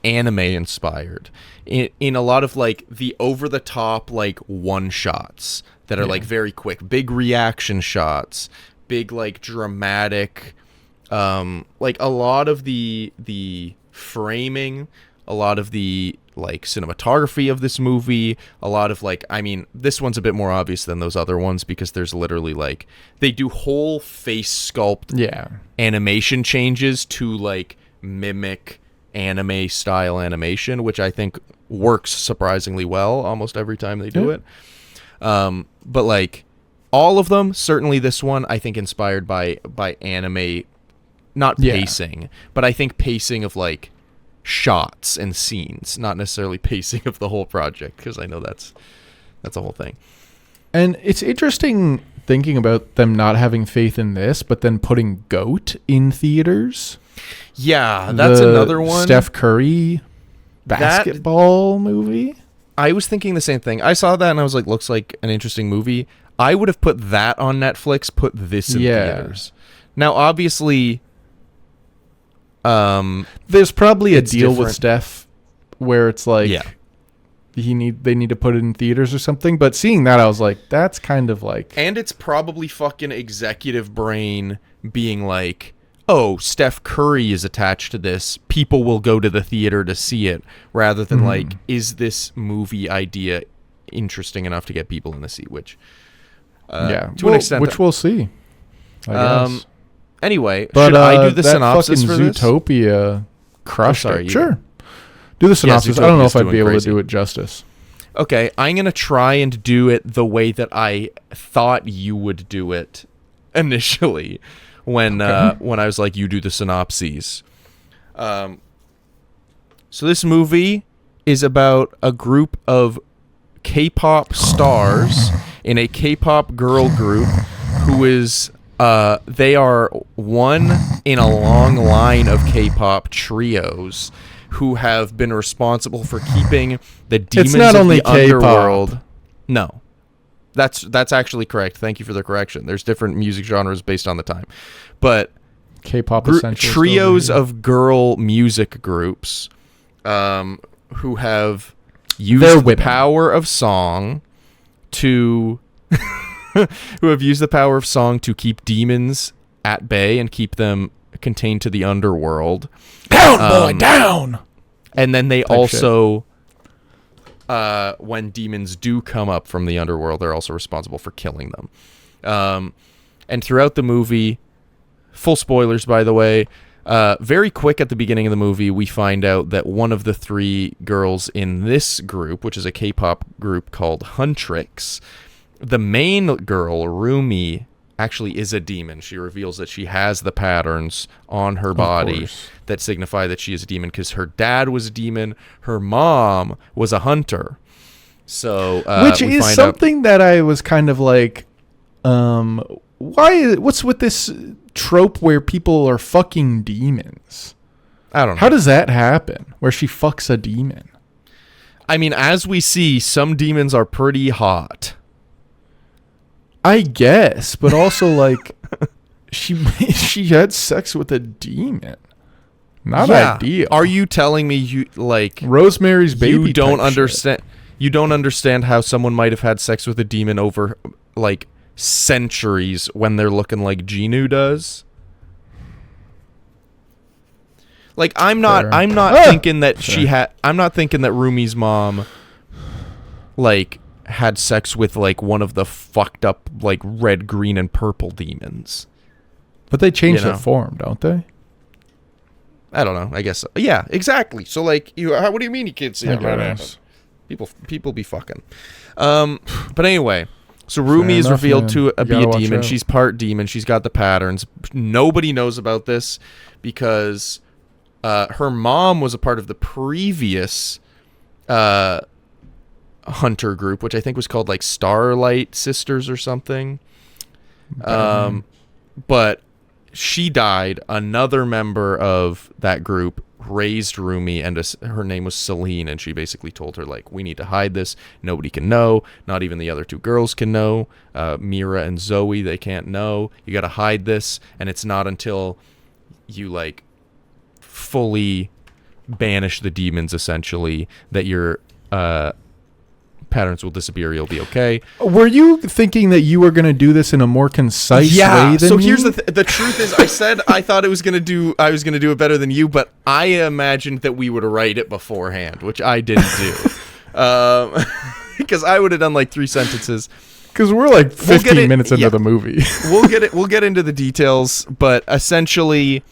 anime inspired in a lot of like the over the top like one shots that are like very quick, big reaction shots, big like dramatic, like a lot of the framing, a lot of the like cinematography of this movie, a lot of like, I mean, this one's a bit more obvious than those other ones because there's literally like, they do whole face sculpt animation changes to like mimic anime style animation, which I think works surprisingly well almost every time they do it. But like all of them, certainly this one, I think inspired by anime, not pacing, but I think pacing of like shots and scenes, not necessarily pacing of the whole project, because I know that's a whole thing. And it's interesting thinking about them not having faith in this, but then putting GOAT in theaters. Yeah, that's another one. Steph Curry basketball movie. I was thinking the same thing. I saw that and I was like, looks like an interesting movie. I would have put that on Netflix, put this in theaters. Now, obviously, there's probably a deal with Steph where it's like they need to put it in theaters or something. But seeing that, I was like, that's kind of like, and it's probably fucking executive brain being like, oh, Steph Curry is attached to this. People will go to the theater to see it, rather than like, is this movie idea interesting enough to get people in the seat? Which, to an extent, which we'll see. I guess. Anyway, should I do the synopsis for this? Zootopia crushed it. Sure. Do the synopsis. I don't know if I'd be able to do it justice. Okay, I'm going to try and do it the way that I thought you would do it initially when I was like, you do the synopses. So this movie is about a group of K-pop stars in a K-pop girl group who is... they are one in a long line of K-pop trios who have been responsible for keeping the demons of the underworld. No, that's actually correct. Thank you for the correction. There's different music genres based on the time, but K-pop trios of girl music groups who have used the power of song to. Who have used the power of song to keep demons at bay and keep them contained to the underworld. Down, boy, down! And then they also, when demons do come up from the underworld, they're also responsible for killing them. And throughout the movie, full spoilers, by the way, Very quick at the beginning of the movie, we find out that one of the 3 girls in this group, which is a K-pop group called Huntrix, the main girl, Rumi, actually is a demon. She reveals that she has the patterns on her body that signify that she is a demon because her dad was a demon, her mom was a hunter. So, which is something that I was kind of like, what's with this trope where people are fucking demons? I don't know. How does that happen? Where she fucks a demon? I mean, as we see, some demons are pretty hot. I guess, but also like she had sex with a demon. Not ideal. Are you telling me you like Rosemary's Baby? You don't understand. You don't understand how someone might have had sex with a demon over like centuries when they're looking like Genu does. Like I'm not thinking that I'm not thinking that Rumi's mom like had sex with like one of the fucked up like red, green, and purple demons. But they change their form, don't they? I don't know. I guess yeah, exactly. So like what do you mean you can't see that? People be fucking. But anyway, so Rumi is revealed to be a demon. She's part demon. She's got the patterns. Nobody knows about this because her mom was a part of the previous hunter group, which I think was called like Starlight Sisters or something. But she died. Another member of that group raised Rumi, and her name was Celine, and she basically told her like, we need to hide this. Nobody can know. Not even the other 2 girls can know. Mira and Zoe, they can't know. You got to hide this, and it's not until you like fully banish the demons essentially that your patterns will disappear. You'll be okay. Were you thinking that you were going to do this in a more concise way than so me? here's the truth is I said I thought I was going to do it better than you, but I imagined that we would write it beforehand, which I didn't do. Because I would have done like 3 sentences. Because we're like 15 minutes into the movie. We'll get into the details, but essentially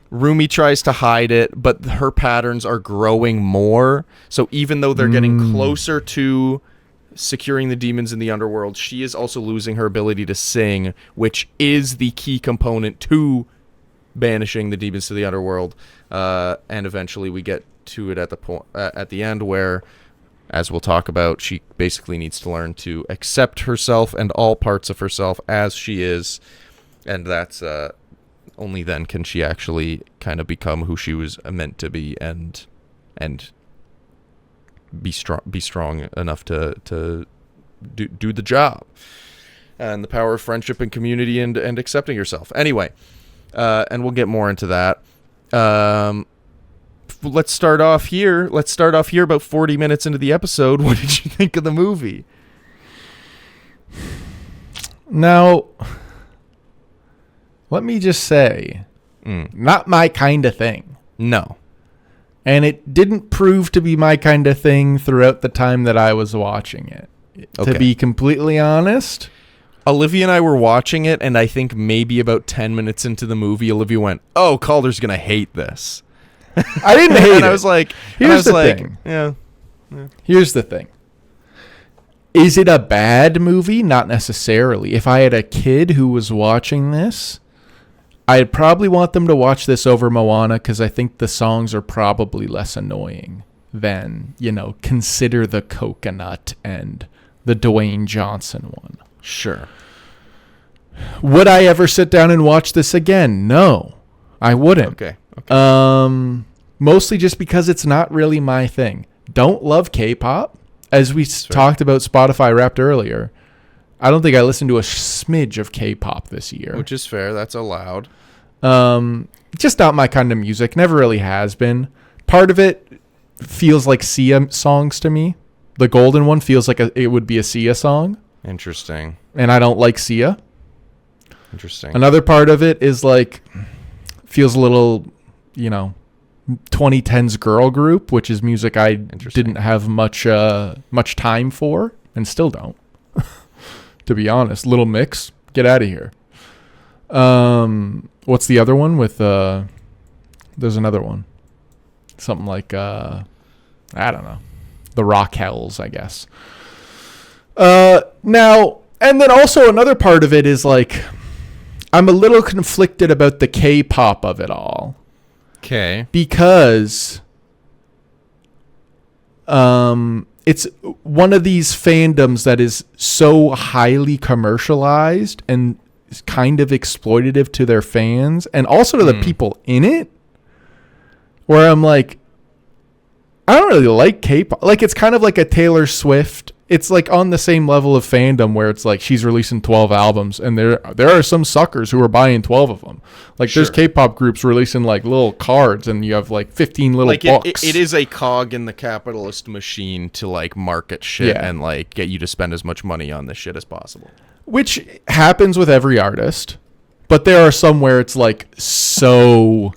Rumi tries to hide it, but her patterns are growing more. So even though they're getting closer to securing the demons in the underworld, she is also losing her ability to sing, which is the key component to banishing the demons to the underworld. And eventually we get to it at the end where, as we'll talk about, she basically needs to learn to accept herself and all parts of herself as she is. And that's only then can she actually kind of become who she was meant to be and be strong enough to do the job. And the power of friendship and community and accepting yourself. Anyway, and we'll get more into that. Let's start off here. About 40 minutes into the episode. What did you think of the movie? Now, let me just say, not my kind of thing. No. And it didn't prove to be my kind of thing throughout the time that I was watching it. Okay. To be completely honest. Olivia and I were watching it, and I think maybe about 10 minutes into the movie, Olivia went, "Oh, Calder's going to hate this." I didn't hate it. And I was like, here's the thing. Yeah. Here's the thing. Is it a bad movie? Not necessarily. If I had a kid who was watching this, I'd probably want them to watch this over Moana because I think the songs are probably less annoying than, Consider the Coconut and the Dwayne Johnson one. Sure. Would I ever sit down and watch this again? No, I wouldn't. Okay. Mostly just because it's not really my thing. Don't love K-pop. As we talked about Spotify Wrapped earlier, I don't think I listened to a smidge of K-pop this year. Which is fair. That's allowed. Just not my kind of music. Never really has been. Part of it feels like Sia songs to me. The Golden one feels like it would be a Sia song. Interesting. And I don't like Sia. Interesting. Another part of it is like, feels a little, 2010s girl group, which is music I didn't have much time for and still don't. To be honest, Little Mix, get out of here. What's the other one with There's another one. Something like, I don't know. The Rock Hells, I guess. Now, and then also another part of it is like, I'm a little conflicted about the K-pop of it all. Okay. Because it's one of these fandoms that is so highly commercialized and kind of exploitative to their fans and also to the people in it, where I'm like, I don't really like K-pop. Like, it's kind of like a Taylor Swift. It's like on the same level of fandom where it's like she's releasing 12 albums and there are some suckers who are buying 12 of them. Like, there's K-pop groups releasing like little cards and you have like 15 little books. It is a cog in the capitalist machine to like market shit and like get you to spend as much money on this shit as possible. Which happens with every artist, but there are some where it's like so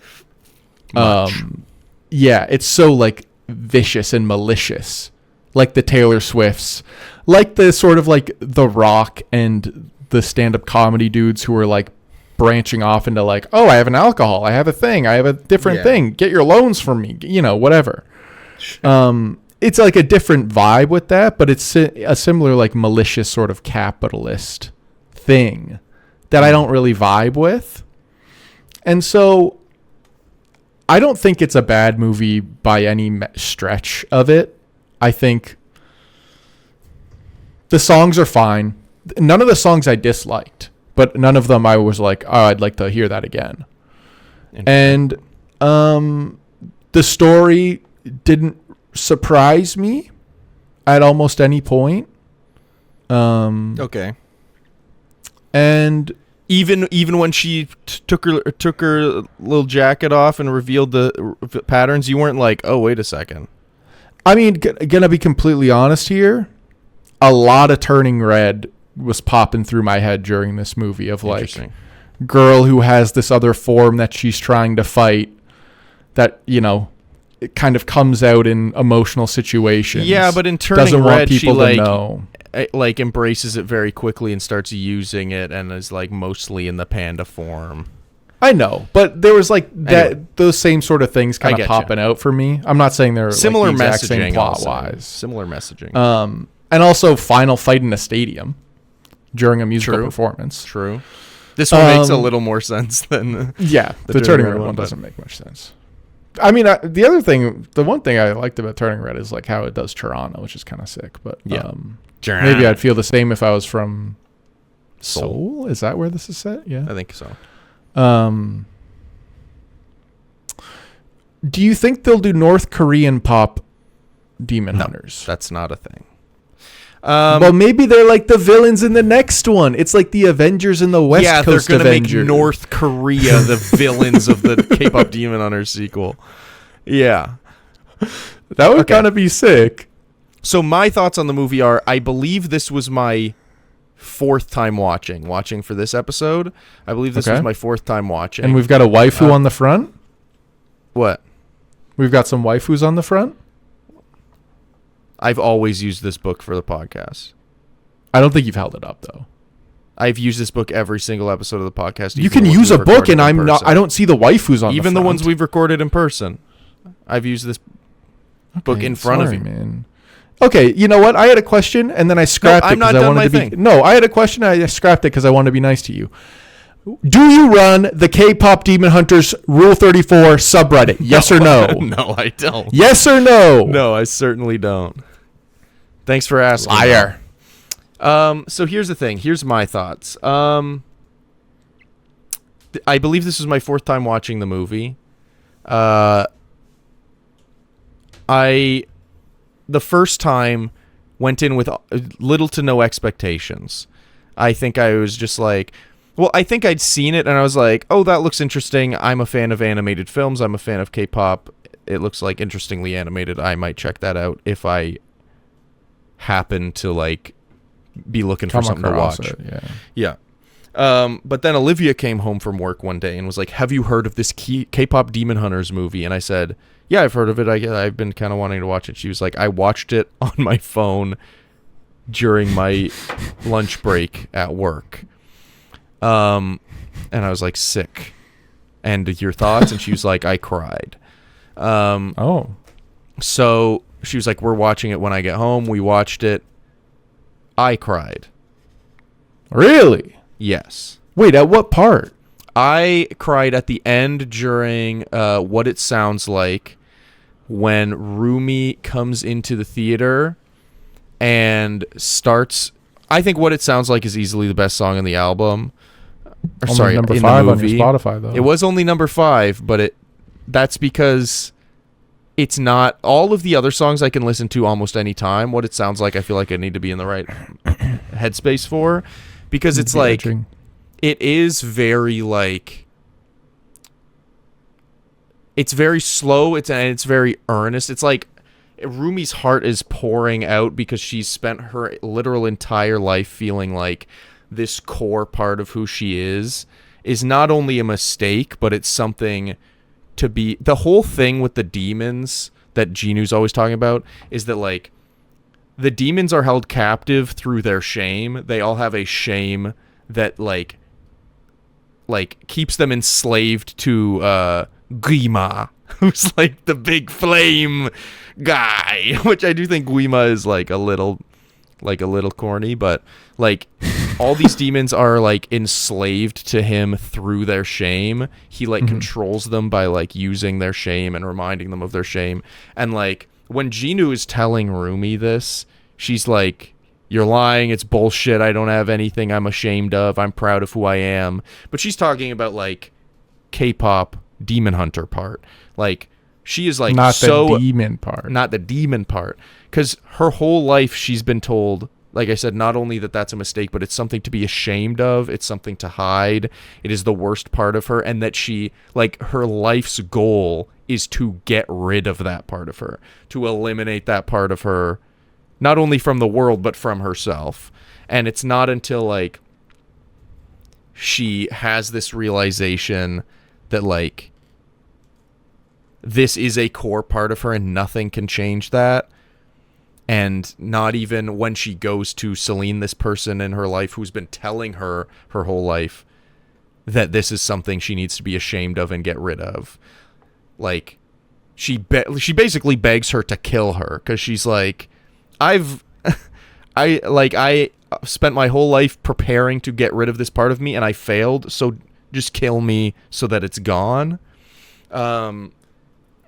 it's so like vicious and malicious, like the Taylor Swifts, like the sort of like The Rock and the stand-up comedy dudes who are like branching off into like, oh, I have an alcohol, I have a thing, I have a different thing, get your loans from me, whatever. It's like a different vibe with that, but it's a similar like malicious sort of capitalist thing that I don't really vibe with. And so I don't think it's a bad movie by any stretch of it. I think the songs are fine. None of the songs I disliked, but none of them I was like, oh, I'd like to hear that again. And the story didn't surprise me at almost any point. Okay. And even when she took her little jacket off and revealed the patterns, you weren't like, oh, wait a second. I mean, gonna be completely honest here, a lot of Turning Red was popping through my head during this movie of like, girl who has this other form that she's trying to fight that, it kind of comes out in emotional situations. Yeah, but in Turning doesn't Red, want people she to know. Like embraces it very quickly and starts using it and is like mostly in the panda form. I know, but there was like those same sort of things kind of popping out for me. I'm not saying they're similar like the exact same messaging plot wise. Similar messaging. And also final fight in a stadium during a musical performance. True. This one makes a little more sense than the Turning Red one doesn't make much sense. I mean, the one thing I liked about Turning Red is like how it does Toronto, which is kind of sick. But maybe I'd feel the same if I was from Seoul. Is that where this is set? Yeah, I think so. Do you think they'll do North Korean pop Demon Hunters? That's not a thing. Well, maybe they're like the villains in the next one. It's like the Avengers in the West Coast they're gonna Avengers. make North Korea the villains of the K-pop Demon Hunters sequel. Yeah, that would kind of be sick. So my thoughts on the movie are: I believe this was my fourth time watching for this episode. I believe this was my fourth time watching. And we've got a waifu on the front. What? We've got some waifus on the front. I've always used this book for the podcast. I don't think you've held it up though. I've used this book every single episode of the podcast. You can use a book, and I'm not. I don't see the waifus on. Even the ones we've recorded in person. I've used this book in front of you, man. Okay, you know what? I had a question, and then I scrapped it because I wanted to be. No, I had a question. I scrapped it because I wanted to be nice to you. Do you run the K-pop Demon Hunters Rule 34 subreddit? Yes or no? No, I don't. Yes or no? No, I certainly don't. Thanks for asking. Liar. So here's the thing. Here's my thoughts. I believe this is my fourth time watching the movie. The first time went in with little to no expectations. I think I was just like, well, I think I'd seen it and I was like, oh, that looks interesting. I'm a fan of animated films. I'm a fan of K-pop. It looks like interestingly animated. I might check that out if I happen to like be looking for something to watch. Yeah. But then Olivia came home from work one day and was like, have you heard of this K-pop Demon Hunters movie? And I said, yeah, I've heard of it. I've been kind of wanting to watch it. She was like, I watched it on my phone during my lunch break at work. And I was like, sick. and your thoughts?" And she was like, "I cried." Oh. So she was like, "We're watching it when I get home." We watched it. I cried. Really? Yes. Wait, at what part? I cried at the end during What It Sounds Like, when Rumi comes into the theater and starts. I think What It Sounds Like is easily the best song on the album. Or, Only sorry, number in 5 the on your movie. Spotify, though. It was only number 5, but that's because it's not all of the other songs I can listen to almost any time. What It Sounds Like, I feel like I need to be in the right headspace for, because it's like it is very like it's very slow. It's very earnest. It's like Rumi's heart is pouring out because she's spent her literal entire life feeling like this core part of who she is not only a mistake, but it's something to be. The whole thing with the demons that Jinu's always talking about is that, like, the demons are held captive through their shame. They all have a shame that like keeps them enslaved to Guima, who's like the big flame guy, which I do think Guima is like a little corny, but like all these demons are like enslaved to him through their shame. He like controls them by like using their shame and reminding them of their shame. And like when Jinu is telling Rumi this, she's like, "You're lying, it's bullshit, I don't have anything I'm ashamed of, I'm proud of who I am." But she's talking about like K-pop Demon Hunter part. Like she is like not so the demon part. Not the demon part. Because her whole life she's been told, like I said, not only that that's a mistake, but it's something to be ashamed of. It's something to hide. It is the worst part of her. And that she, like, her life's goal is to get rid of that part of her. To eliminate that part of her, not only from the world, but from herself. And it's not until, like, she has this realization that, like, this is a core part of her and nothing can change that. And not even when she goes to Celine, this person in her life who's been telling her her whole life that this is something she needs to be ashamed of and get rid of. Like, she basically begs her to kill her because she's like, I spent my whole life preparing to get rid of this part of me and I failed, so just kill me so that it's gone.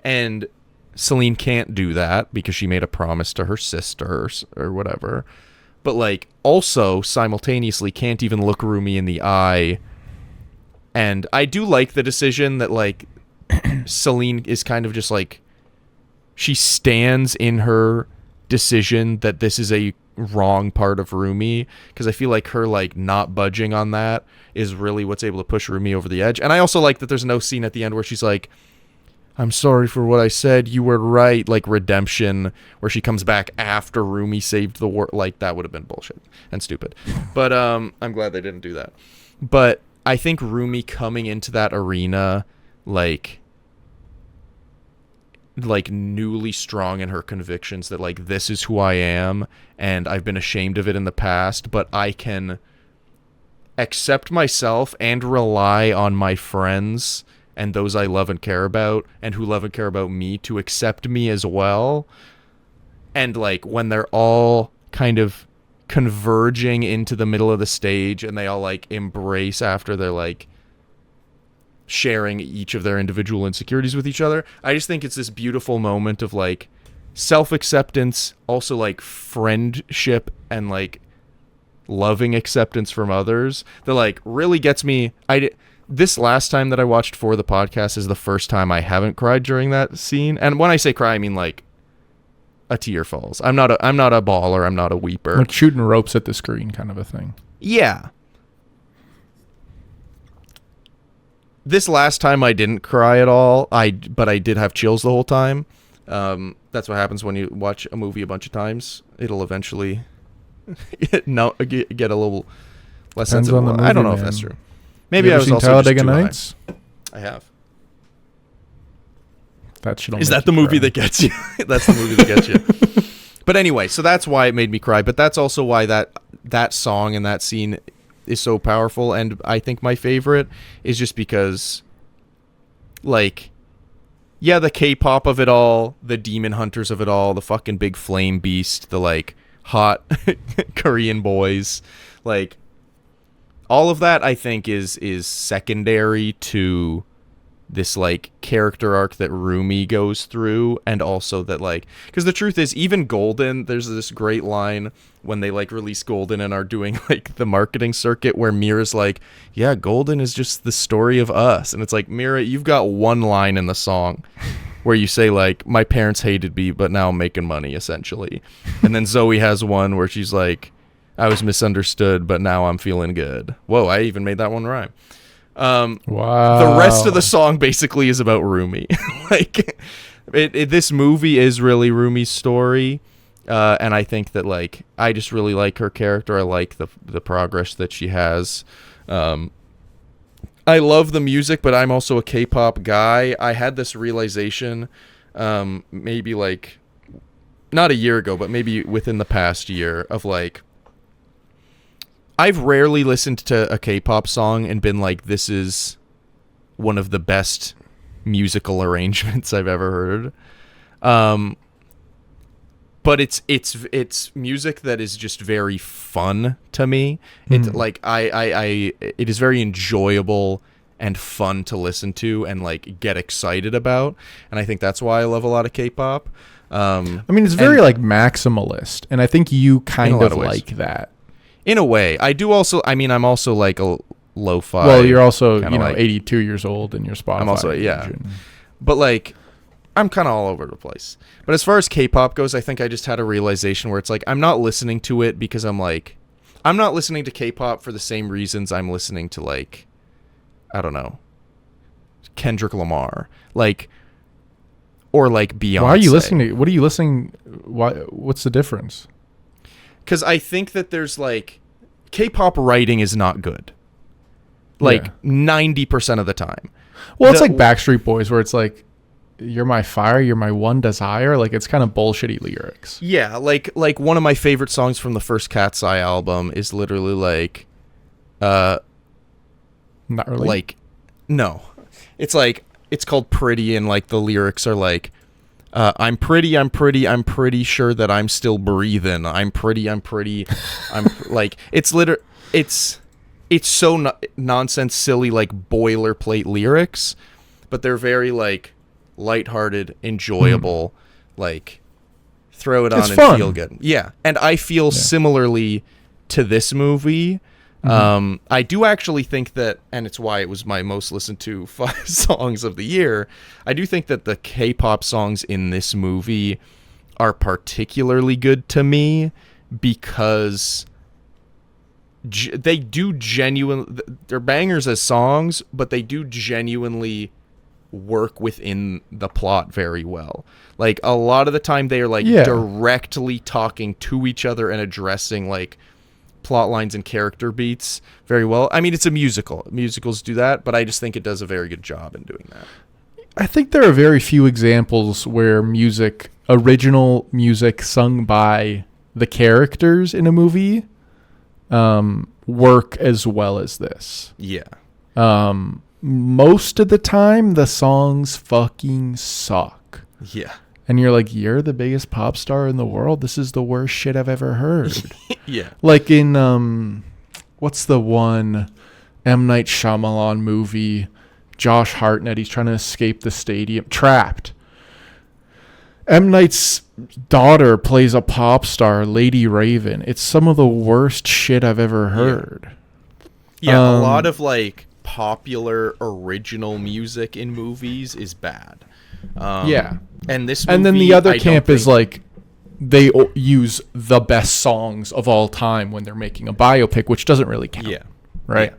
And Celine can't do that because she made a promise to her sister or whatever. But, like, also simultaneously can't even look Rumi in the eye. And I do like the decision that, like, Celine is kind of just, like, she stands in her decision that this is a wrong part of Rumi. Because I feel like her, like, not budging on that is really what's able to push Rumi over the edge. And I also like that there's no scene at the end where she's like, "I'm sorry for what I said, you were right," like redemption, where she comes back after Rumi saved the world. Like, that would have been bullshit and stupid. But I'm glad they didn't do that. But I think Rumi coming into that arena, like newly strong in her convictions that, like, this is who I am, and I've been ashamed of it in the past, but I can accept myself and rely on my friends and those I love and care about, and who love and care about me, to accept me as well. And, like, when they're all kind of converging into the middle of the stage and they all, like, embrace after they're, like, sharing each of their individual insecurities with each other, I just think it's this beautiful moment of, like, self-acceptance, also, like, friendship and, like, loving acceptance from others that, like, really gets me. This last time that I watched for the podcast is the first time I haven't cried during that scene. And when I say cry, I mean like a tear falls. I'm not a baller. I'm not a weeper. Like shooting ropes at the screen kind of a thing. Yeah. This last time I didn't cry at all. But I did have chills the whole time. That's what happens when you watch a movie a bunch of times. It'll eventually get a little less sensitive. I don't know if that's true. Maybe I was also Talladega just too Nights? high. I have. That should. Is that the movie that gets you? That's the movie that gets you. But anyway, so that's why it made me cry. But that's also why that song and that scene is so powerful. And I think my favorite is just because like, yeah, the K-pop of it all, the Demon Hunters of it all, the fucking big flame beast, the like hot Korean boys, like all of that I think is secondary to this like character arc that Rumi goes through, and also that like, because the truth is, even Golden, there's this great line when they like release Golden and are doing like the marketing circuit where Mira's like, yeah, Golden is just the story of us, and it's like, Mira, you've got one line in the song where you say like, my parents hated me but now I'm making money, essentially. And then Zoe has one where she's like, I was misunderstood but now I'm feeling good. Whoa, I even made that one rhyme. Wow. The rest of the song basically is about Rumi. Like, this movie is really Rumi's story, and I think that like I just really like her character. I like the progress that she has. I love the music, but I'm also a K-pop guy. I had this realization, maybe like not a year ago, but maybe within the past year, of like, I've rarely listened to a K-pop song and been like, this is one of the best musical arrangements I've ever heard. But it's music that is just very fun to me. It's like it is very enjoyable and fun to listen to and like get excited about. And I think that's why I love a lot of K-pop. I mean, it's very like maximalist, and I think you kind of ways. like that. In a way, I do also. I mean, I'm also like a lo-fi. Well, you're also like, 82 years old, and your Spotify. I'm also but like, I'm kind of all over the place. But as far as K-pop goes, I think I just had a realization where it's like, I'm not listening to it because I'm not listening to K-pop for the same reasons I'm listening to like, I don't know, Kendrick Lamar, like, or like Beyonce. Why are you listening to? What are you listening? What's the difference? Because I think that there's like, K-pop writing is not good. Like 90% of the time. Well, it's like Backstreet Boys, where it's like, you're my fire, you're my one desire. Like, it's kind of bullshitty lyrics. Yeah, like one of my favorite songs from the first Cat's Eye album is literally like, not really. Like, no, it's like, it's called Pretty, and like the lyrics are like, I'm pretty sure that I'm still breathing. I'm pretty. I'm like, it's so nonsense, silly, like boilerplate lyrics, but they're very like lighthearted, enjoyable, like throw it on and fun. Feel good. Yeah. And I feel similarly to this movie. I do actually think that, and it's why it was my most listened to 5 songs of the year, I do think that the K-pop songs in this movie are particularly good to me because they do they're bangers as songs, but they do genuinely work within the plot very well. Like, a lot of the time they are like directly talking to each other and addressing like plot lines and character beats very well. I mean, it's a musical. Musicals do that, but I just think it does a very good job in doing that. I think there are very few examples where original music sung by the characters in a movie, work as well as this. Yeah. Most of the time, the songs fucking suck. Yeah. And you're like, you're the biggest pop star in the world. This is the worst shit I've ever heard. Yeah. Like in, what's the one M. Night Shyamalan movie? Josh Hartnett, he's trying to escape the stadium. Trapped. M. Night's daughter plays a pop star, Lady Raven. It's some of the worst shit I've ever heard. Yeah, a lot of like popular original music in movies is bad. And this movie, and then the other camp is like, they use the best songs of all time when they're making a biopic, which doesn't really count. Yeah. Right?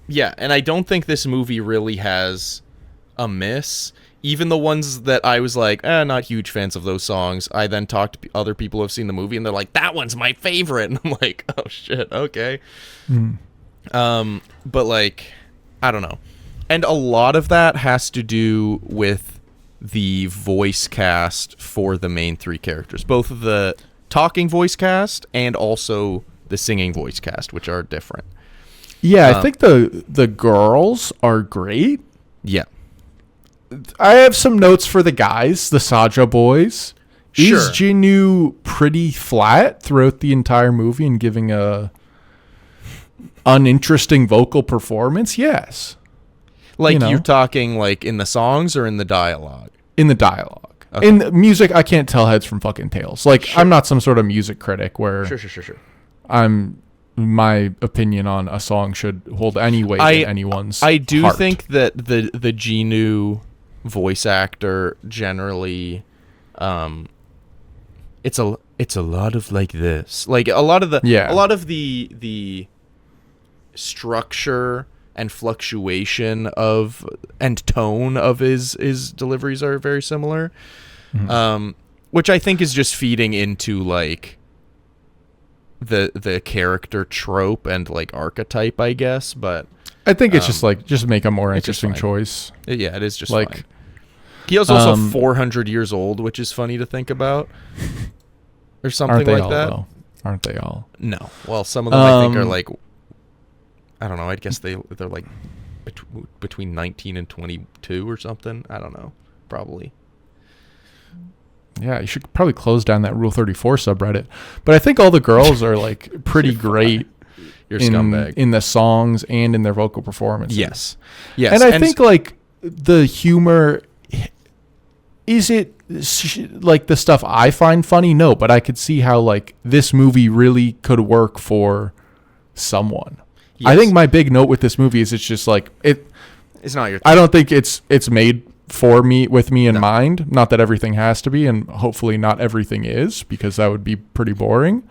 Yeah, and I don't think this movie really has a miss. Even the ones that I was like, not huge fans of those songs, I then talked to other people who have seen the movie, and they're like, that one's my favorite. And I'm like, oh, shit, okay. But, like, I don't know. And a lot of that has to do with the voice cast for the main 3 characters. Both of the talking voice cast and also the singing voice cast, which are different. Yeah, I think the girls are great. Yeah. I have some notes for the guys, the Saja boys. Sure. Is Jinwoo pretty flat throughout the entire movie and giving a uninteresting vocal performance? Yes. Like, you're talking like in the songs or in the dialogue? In the dialogue. Okay. In the music, I can't tell heads from fucking tails. Like, Sure. I'm not some sort of music critic where Sure. my opinion on a song should hold any weight in anyone's I do heart. think that the Jinwoo voice actor generally, it's a lot of like this, like a lot of the structure and fluctuation of and tone of his deliveries are very similar, which I think is just feeding into like the character trope and like archetype, I guess. But I think it's just make a more interesting choice. Yeah, it is just like fine. He was also 400 years old, which is funny to think about, or something like that. Though? Aren't they all? No. Well, some of them I think are like, I don't know. I guess they're like between 19 and 22 or something. I don't know. Probably. Yeah, you should probably close down that Rule 34 subreddit. But I think all the girls are like pretty great. You're a scumbag. In the songs and in their vocal performances. Yes. And I think like the humor, is it like the stuff I find funny? No, but I could see how like this movie really could work for someone. Yes. I think my big note with this movie is it's just like it's not your thing. I don't think it's made for me with me in mind. Not that everything has to be, and hopefully not everything is, because that would be pretty boring.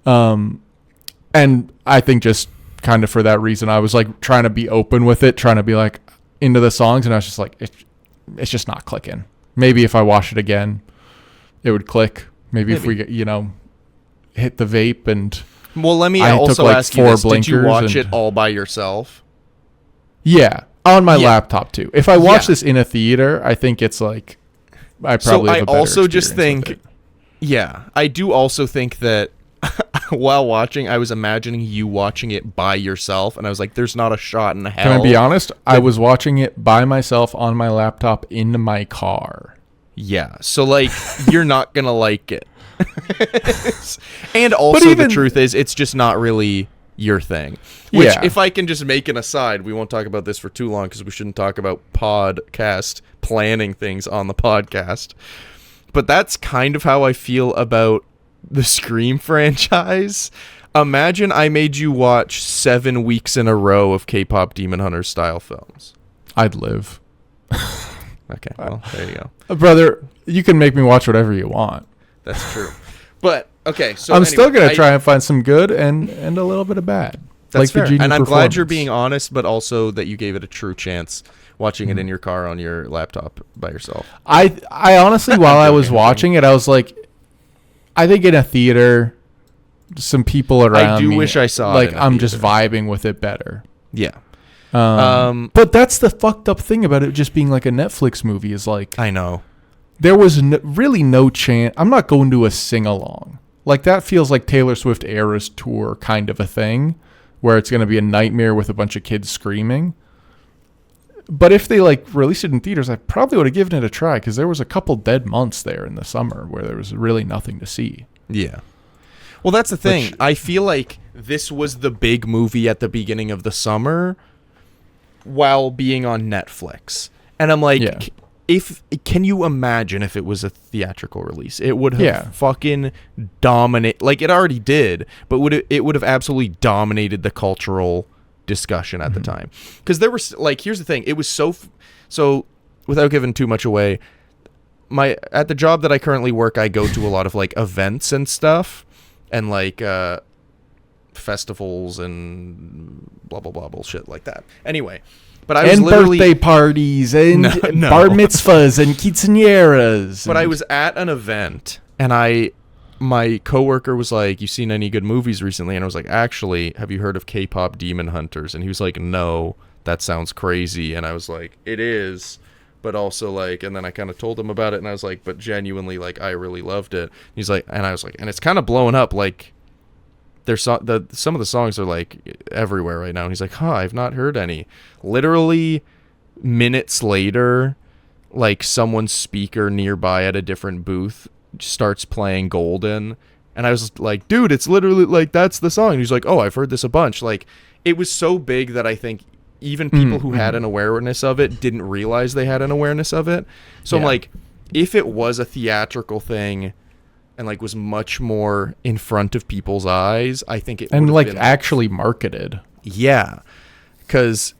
And I think just kind of for that reason, I was like trying to be open with it, trying to be like into the songs, and I was just like, it's just not clicking. Maybe if I watch it again, it would click. Maybe if we, hit the vape and. Well, let me also ask you this. Did you watch it all by yourself? Yeah, on my laptop too. If I watch this in a theater, I think it's like I probably have a better also just think, with it. Yeah, I do also think that while watching, I was imagining you watching it by yourself, and I was like, "There's not a shot in hell." Can I be honest? I was watching it by myself on my laptop in my car. Yeah, so like you're not gonna like it. And also the truth is it's just not really your thing, which if I can just make an aside, we won't talk about this for too long because we shouldn't talk about podcast planning things on the podcast, but that's kind of how I feel about the Scream franchise. Imagine I made you watch 7 weeks in a row of Kpop Demon Hunters style films. I'd live. Okay, well, there you go. Brother, you can make me watch whatever you want. That's true. But, okay, so I'm still going to try and find some good and a little bit of bad. That's fair. And I'm glad you're being honest, but also that you gave it a true chance watching it in your car on your laptop by yourself. I honestly, while I was watching it, I was like, I think in a theater, some people around me, wish I saw like it in a I'm just theater. vibing with it better. Yeah. But that's the fucked up thing about it just being like a Netflix movie is like, I know. There was really no chance. I'm not going to a sing-along. Like, that feels like Taylor Swift Eras Tour kind of a thing, where it's going to be a nightmare with a bunch of kids screaming. But if they, like, released it in theaters, I probably would have given it a try, because there was a couple dead months there in the summer where there was really nothing to see. Yeah. Well, that's the thing. I feel like this was the big movie at the beginning of the summer while being on Netflix. And I'm like... Can you imagine if it was a theatrical release? It would have fucking dominated, like it already did, but it would have absolutely dominated the cultural discussion at the time. Because there was like, here's the thing, it was so without giving too much away, at the job that I currently work, I go to a lot of like events and stuff, and like festivals and blah blah blah bullshit like that. Anyway. But I was literally birthday parties and bar mitzvahs and quinceañeras. But I was at an event, and my coworker was like, "You seen any good movies recently?" And I was like, "Actually, have you heard of Kpop Demon Hunters?" And he was like, "No, that sounds crazy." And I was like, "It is." But also like, and then I kind of told him about it, and I was like, "But genuinely, like, I really loved it." He's like, and I was like, "And it's kind of blowing up like some of the songs are like everywhere right now. And he's like, I've not heard any. Literally minutes later, like someone's speaker nearby at a different booth starts playing Golden, and I was like, dude, it's literally like that's the song. And he's like, I've heard this a bunch. Like, it was so big that I think even people who had an awareness of it didn't realize they had an awareness of it. So I'm like, if it was a theatrical thing and like was much more in front of people's eyes, I think it and like been, actually marketed. Yeah, because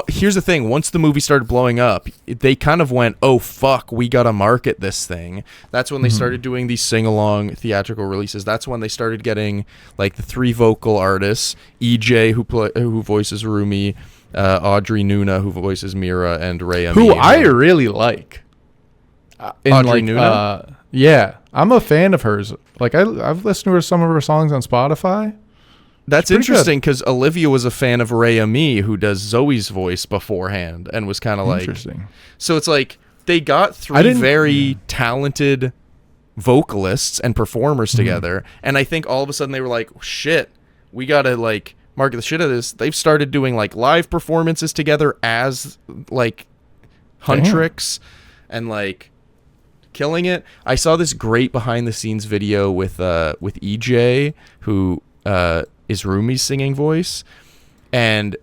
here's the thing: once the movie started blowing up, they kind of went, "Oh fuck, we gotta market this thing." That's when they started doing these sing-along theatrical releases. That's when they started getting like the 3 vocal artists: EJ who voices Rumi, Audrey Nuna who voices Mira, and Rhea who I really like. Audrey Nuna? Yeah, I'm a fan of hers. Like I've listened to some of her songs on Spotify. That's interesting because Olivia was a fan of Rhea Me, who does Zoe's voice beforehand, and was kind of like... Interesting. So it's like they got 3 very talented vocalists and performers together, and I think all of a sudden they were like, shit, we gotta like market the shit out of this. They've started doing like live performances together as like Huntrix and like killing it. I saw this great behind the scenes video with EJ, who is Rumi's singing voice. And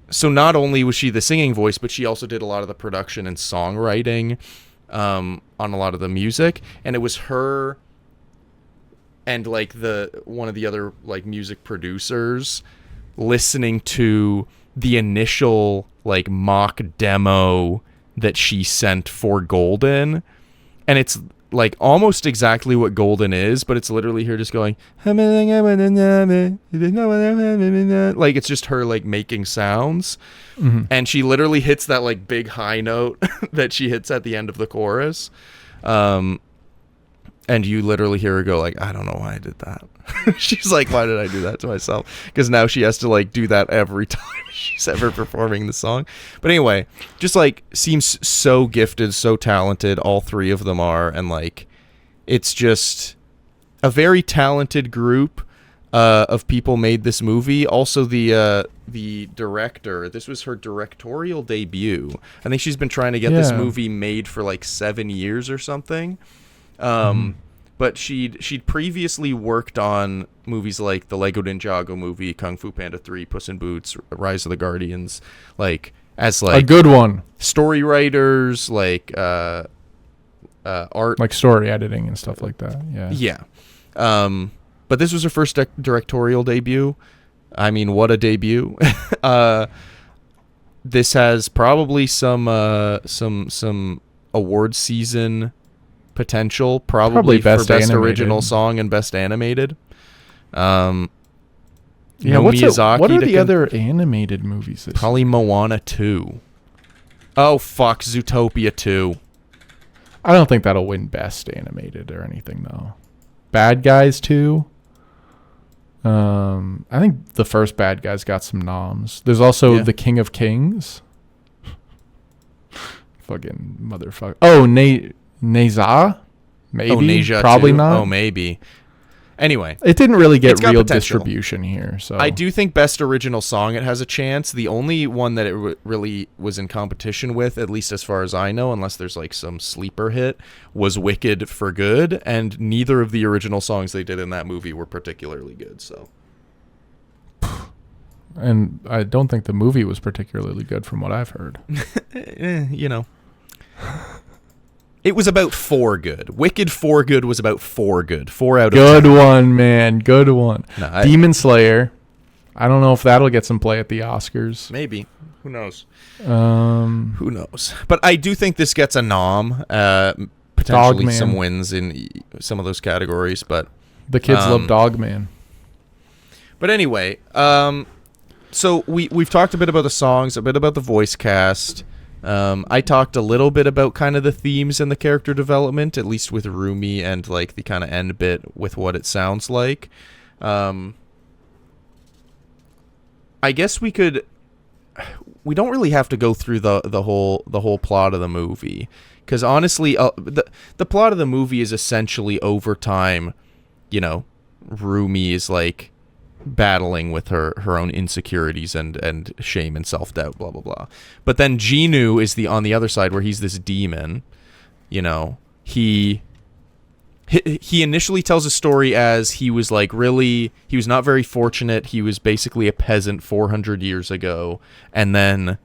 so not only was she the singing voice, but she also did a lot of the production and songwriting on a lot of the music. And it was her and like one of the other like music producers listening to the initial like mock demo that she sent for Golden. And it's like almost exactly what Golden is, but it's literally her just going like it's just her like making sounds, and she literally hits that like big high note that she hits at the end of the chorus, and you literally hear her go like, I don't know why I did that. She's like, why did I do that to myself? Because now she has to like do that every time she's ever performing the song. But anyway, just like seems so gifted, so talented. All 3 of them are, and like it's just a very talented group of people made this movie. Also the director, this was her directorial debut. I think she's been trying to get this movie made for like 7 years or something. But she'd previously worked on movies like the Lego Ninjago movie, Kung Fu Panda 3, Puss in Boots, Rise of the Guardians, like as like a good one. Story writers, like art, like story editing and stuff like that. Yeah. But this was her first directorial debut. I mean, what a debut. This has probably some award season potential, probably for best original song and best animated. What are the other animated movies? Probably Moana 2. Oh fuck, Zootopia 2. I don't think that'll win best animated or anything though. Bad Guys 2. I think the first Bad Guys got some noms. There's also The King of Kings. Fucking motherfucker. Oh, Neza? Maybe. Oh, Neja probably too. not. Oh, maybe. Anyway. It didn't really get real potential. distribution here. So I do think Best Original Song, it has a chance. The only one that it really was in competition with, at least as far as I know, unless there's like some sleeper hit, was Wicked for Good. And neither of the original songs they did in that movie were particularly good. So. And I don't think the movie was particularly good from what I've heard. You know. It was about 4 good. Wicked for Good was about 4 good. 4 out of 10. Good one, man. Good one. No, Demon Slayer. I don't know if that'll get some play at the Oscars. Maybe. Who knows? Who knows? But I do think this gets a nom. Potentially Dogman. some wins in some of those categories. But the kids love Dogman. But anyway, so we've talked a bit about the songs, a bit about the voice cast. I talked a little bit about kind of the themes and the character development, at least with Rumi, and like the kind of end bit with what it sounds like. I guess we don't really have to go through the whole plot of the movie, because honestly, the plot of the movie is essentially over time, you know, Rumi is like battling with her own insecurities and shame and self-doubt, blah blah blah. But then Genu is on the other side, where he's this demon. You know, he initially tells a story as he was like he was not very fortunate. He was basically a peasant 400 years ago, and then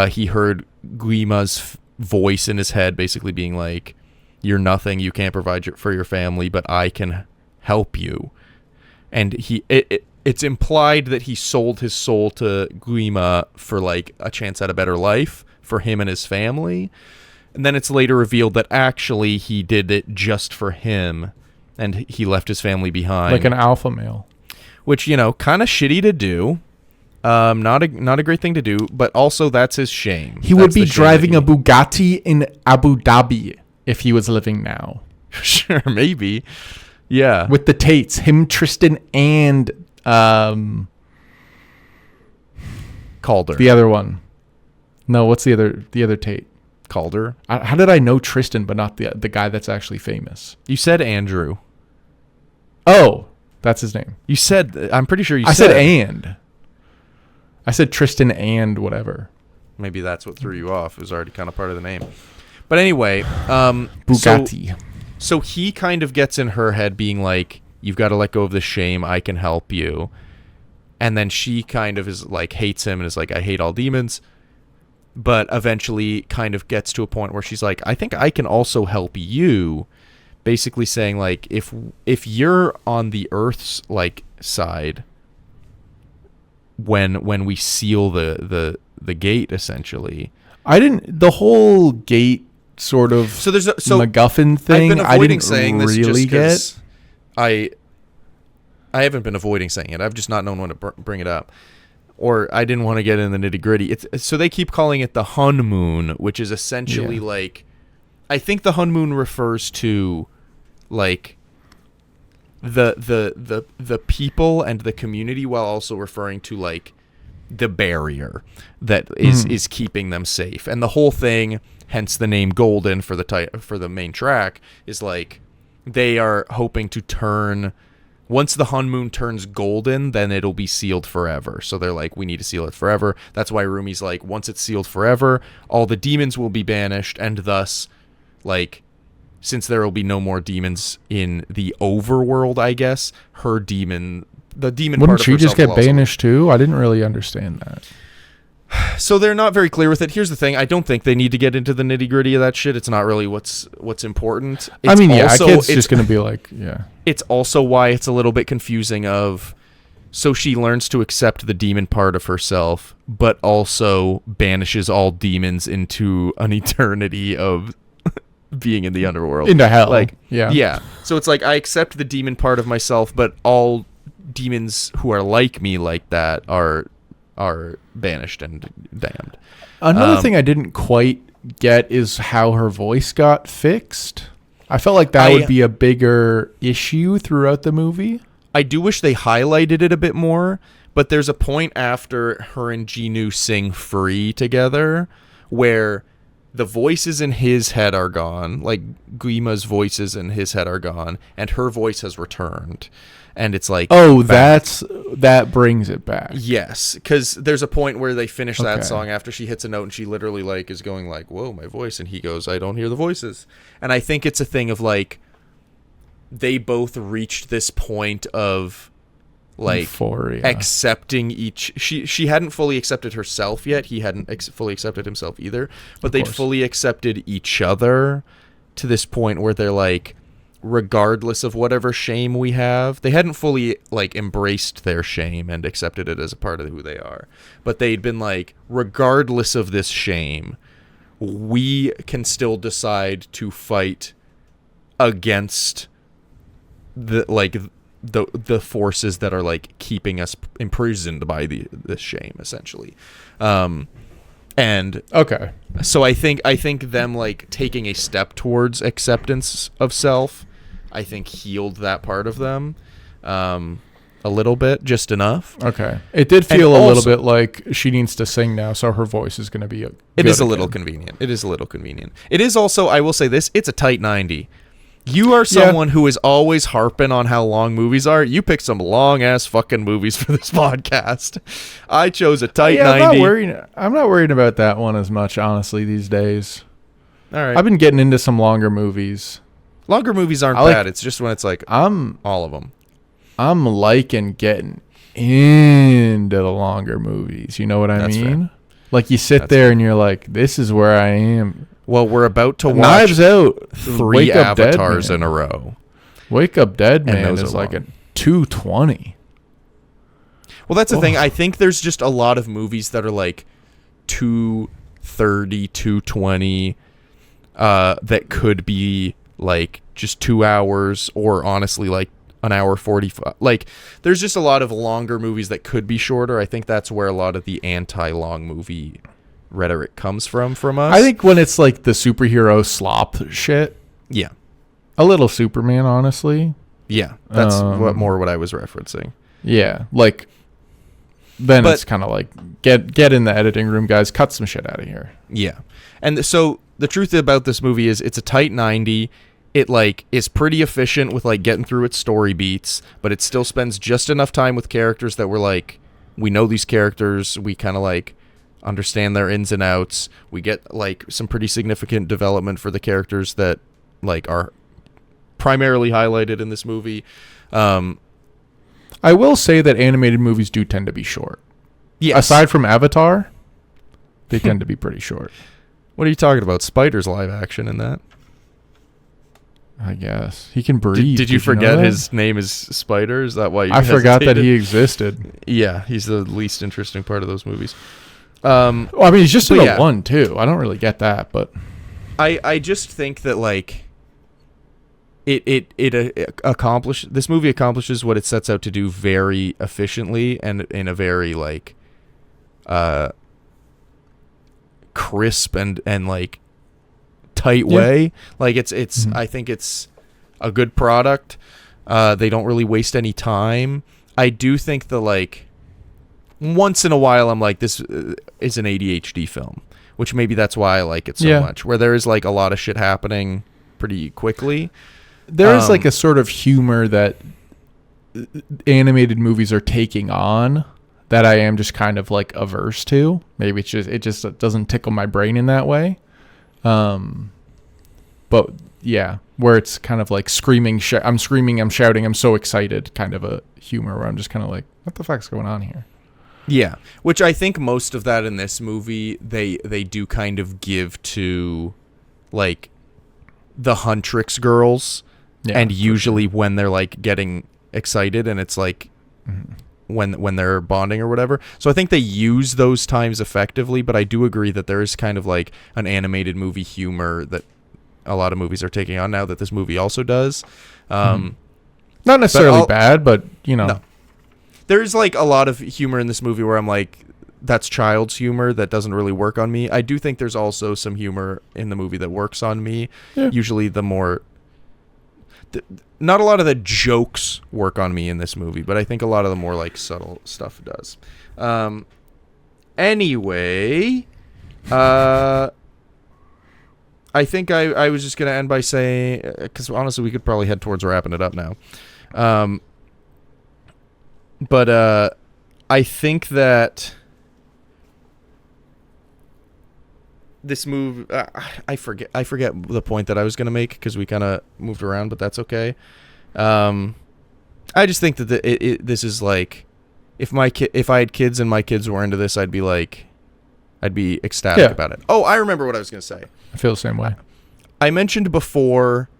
he heard Guima's voice in his head basically being like, you're nothing, you can't provide for your family, but I can help you. And it's implied that he sold his soul to Guima for like a chance at a better life for him and his family. And then it's later revealed that actually he did it just for him, and he left his family behind. Like an alpha male. Which, you know, kind of shitty to do. Not a great thing to do, but also that's his shame. He would be driving a Bugatti in Abu Dhabi if he was living now. Sure, maybe. Yeah. With the Tates, him, Tristan, and Calder. The other one. No, what's the other Tate? Calder. How did I know Tristan but not the guy that's actually famous? You said Andrew. Oh, that's his name. You said, I'm pretty sure I said and. I said Tristan and whatever. Maybe that's what threw you off. It was already kind of part of the name. But anyway, Bugatti. So he kind of gets in her head being like, you've got to let go of the shame. I can help you. And then she kind of is like, hates him and is like, I hate all demons. But eventually kind of gets to a point where she's like, I think I can also help you. Basically saying like, if you're on the Earth's like side, when we seal the gate, essentially. The whole gate sort of MacGuffin thing. I've been avoiding I didn't saying really this get. I haven't been avoiding saying it. I've just not known when to bring it up, or I didn't want to get in the nitty gritty. So they keep calling it the honeymoon, which is essentially like, I think the honeymoon refers to like the people and the community, while also referring to like the barrier that is keeping them safe. And the whole thing, hence the name Golden for the main track, is like they are hoping to turn, once the honeymoon turns golden, then it'll be sealed forever. So they're like, we need to seal it forever. That's why Rumi's like, once it's sealed forever, all the demons will be banished, and thus, like, since there will be no more demons in the overworld, I guess, the demon Wouldn't part of she just herself get banished too? I didn't really understand that. So they're not very clear with it. Here's the thing. I don't think they need to get into the nitty-gritty of that shit. It's not really what's important. A kid's just going to be like, yeah. It's also why it's a little bit confusing of, so she learns to accept the demon part of herself, but also banishes all demons into an eternity of being in the underworld. Into hell. Like, yeah. Yeah. So it's like, I accept the demon part of myself, but all demons who are like me like that are banished and damned. Another thing I didn't quite get is how her voice got fixed. I felt like that would be a bigger issue throughout the movie. I do wish they highlighted it a bit more, but there's a point after her and Genu sing Free together where the voices in his head are gone, like Guima's voices in his head are gone, and her voice has returned. And it's like, that brings it back. Yes, because there's a point where they finish that song after she hits a note and she literally like is going like, whoa, my voice, and he goes, I don't hear the voices. And I think it's a thing of like, they both reached this point of like euphoria. Accepting each. She hadn't fully accepted herself yet. He hadn't fully accepted himself either. But they'd fully accepted each other to this point where they're like, regardless of whatever shame we have, they hadn't fully like embraced their shame and accepted it as a part of who they are, but they'd been like, regardless of this shame, we can still decide to fight against the forces that are like keeping us imprisoned by the shame, essentially. And okay, so I think them like taking a step towards acceptance of self, I think healed that part of them a little bit, just enough. Okay. It did feel a little bit like she needs to sing now, so her voice is going to be It is a little convenient. It is also, I will say this, it's a tight 90. You are someone who is always harping on how long movies are. You picked some long ass fucking movies for this podcast. I chose a tight 90. I'm not worried about that one as much, honestly, these days. All right. I've been getting into some longer movies. Longer movies aren't bad. It's just when it's like all of them. I'm liking getting into the longer movies. You know what I mean? Fair. Like you sit there and you're like, this is where I am. Well, we're about to watch Knives Out 3 Avatars in a row. Wake Up Dead Man is like a 220. Well, that's the thing. I think there's just a lot of movies that are like 230, 220 that could be like just 2 hours or honestly like an hour 45. Like there's just a lot of longer movies that could be shorter. I think that's where a lot of the anti-long movie rhetoric comes from us. I think when it's like the superhero slop shit. Yeah. A little Superman, honestly. Yeah. That's what I was referencing. Yeah. Like then it's kind of like get in the editing room, guys, cut some shit out of here. Yeah. And so the truth about this movie is it's a tight 90. It like is pretty efficient with like getting through its story beats, but it still spends just enough time with characters that we're like, we know these characters, we kind of like understand their ins and outs. We get like some pretty significant development for the characters that like are primarily highlighted in this movie. I will say that animated movies do tend to be short. Yes. Aside from Avatar, they tend to be pretty short. What are you talking about? Spider's live action in that? I guess he can breathe. Did you forget his name is Spider? Is that why you I forgot that he existed? Yeah, he's the least interesting part of those movies. Well, I mean, he's just in a one too. I don't really get that, but I just think that like it this movie accomplishes what it sets out to do very efficiently and in a very like crisp and like tight way. Like it's I think it's a good product. They don't really waste any time. I do think that like once in a while I'm like, this is an ADHD film, which maybe that's why I like it so much, where there is like a lot of shit happening pretty quickly. There is like a sort of humor that animated movies are taking on that I am just kind of like averse to. Maybe it just doesn't tickle my brain in that way. But yeah, where it's kind of like screaming, I'm screaming, I'm shouting, I'm so excited kind of a humor where I'm just kind of like, what the fuck's going on here? Yeah, which I think most of that in this movie, they do kind of give to like the Huntrix girls, and usually when they're like getting excited and it's like when they're bonding or whatever. So I think they use those times effectively, but I do agree that there is kind of like an animated movie humor that a lot of movies are taking on now that this movie also does. Not necessarily bad, but you know. No. There's like a lot of humor in this movie where I'm like, that's child's humor that doesn't really work on me. I do think there's also some humor in the movie that works on me. Yeah. Usually the more... not a lot of the jokes work on me in this movie, but I think a lot of the more like subtle stuff does. Anyway, I think I was just going to end by saying, because honestly we could probably head towards wrapping it up now. But I think that this move, I forget the point that I was going to make because we kind of moved around, but that's okay. I just think that this is like, if I had kids and my kids were into this, I'd be ecstatic about it. Oh, I remember what I was going to say. I feel the same way. I mentioned before,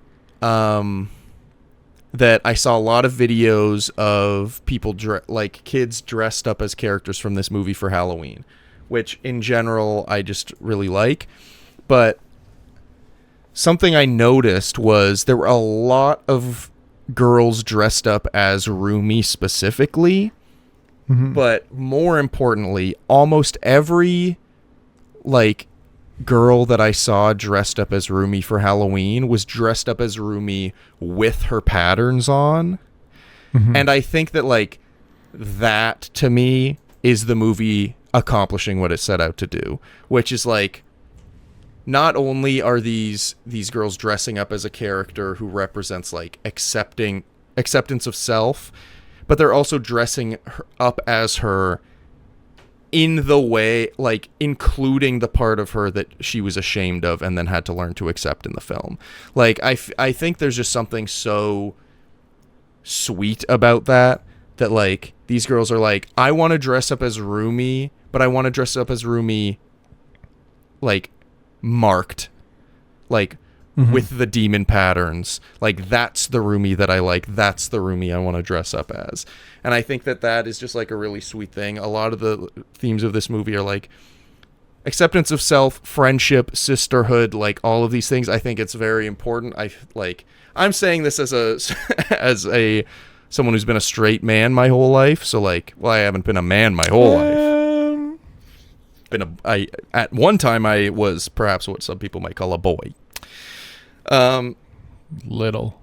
that I saw a lot of videos of people like kids dressed up as characters from this movie for Halloween, which in general I just really like. But something I noticed was there were a lot of girls dressed up as Rumi specifically, but more importantly, almost every like girl that I saw dressed up as Rumi for Halloween was dressed up as Rumi with her patterns on. And I think that like that to me is the movie accomplishing what it set out to do, which is like not only are these girls dressing up as a character who represents like acceptance of self, but they're also dressing her up as her in the way, like including the part of her that she was ashamed of and then had to learn to accept in the film. Like I think there's just something so sweet about that like these girls are like, I want to dress up as Rumi, but I want to dress up as Rumi like marked, like with the demon patterns. Like that's the Rumi that I like. That's the Rumi I want to dress up as. And I think that is just like a really sweet thing. A lot of the themes of this movie are like acceptance of self, friendship, sisterhood, like all of these things. I think it's very important. I'm saying this as a someone who's been a straight man my whole life. So like, well, I haven't been a man my whole life. At one time I was perhaps what some people might call a boy. Little.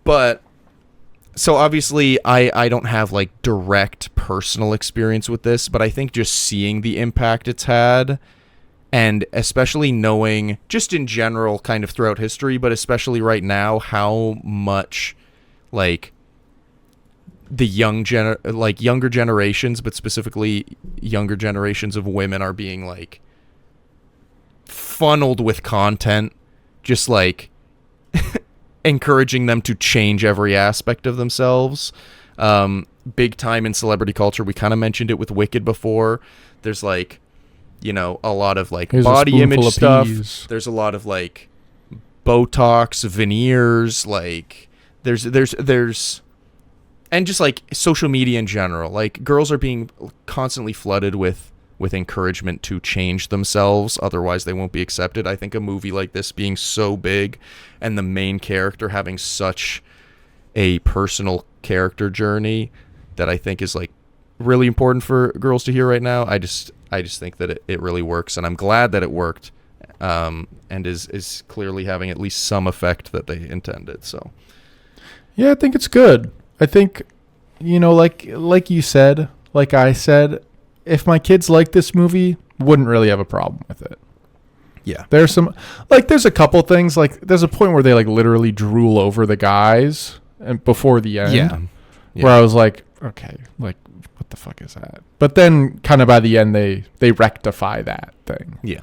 But so obviously I don't have like direct personal experience with this, but I think just seeing the impact it's had, and especially knowing just in general kind of throughout history, but especially right now, how much like the younger generations, but specifically younger generations of women are being like funneled with content, just like encouraging them to change every aspect of themselves. Big time in celebrity culture. We kind of mentioned it with Wicked before. There's like, you know, a lot of like body image stuff. There's a lot of like Botox, veneers, like there's and just like social media in general. Like girls are being constantly flooded with encouragement to change themselves, otherwise they won't be accepted. I think a movie like this being so big and the main character having such a personal character journey that I think is like really important for girls to hear right now. I just think that it really works, and I'm glad that it worked, and is clearly having at least some effect that they intended. So yeah, I think it's good. I think, you know, like you said, like I said, if my kids like this movie, wouldn't really have a problem with it. Yeah. There's a couple things, like there's a point where they like literally drool over the guys and before the end. Yeah. Where I was like, okay, like what the fuck is that? But then kind of by the end they rectify that thing. Yeah.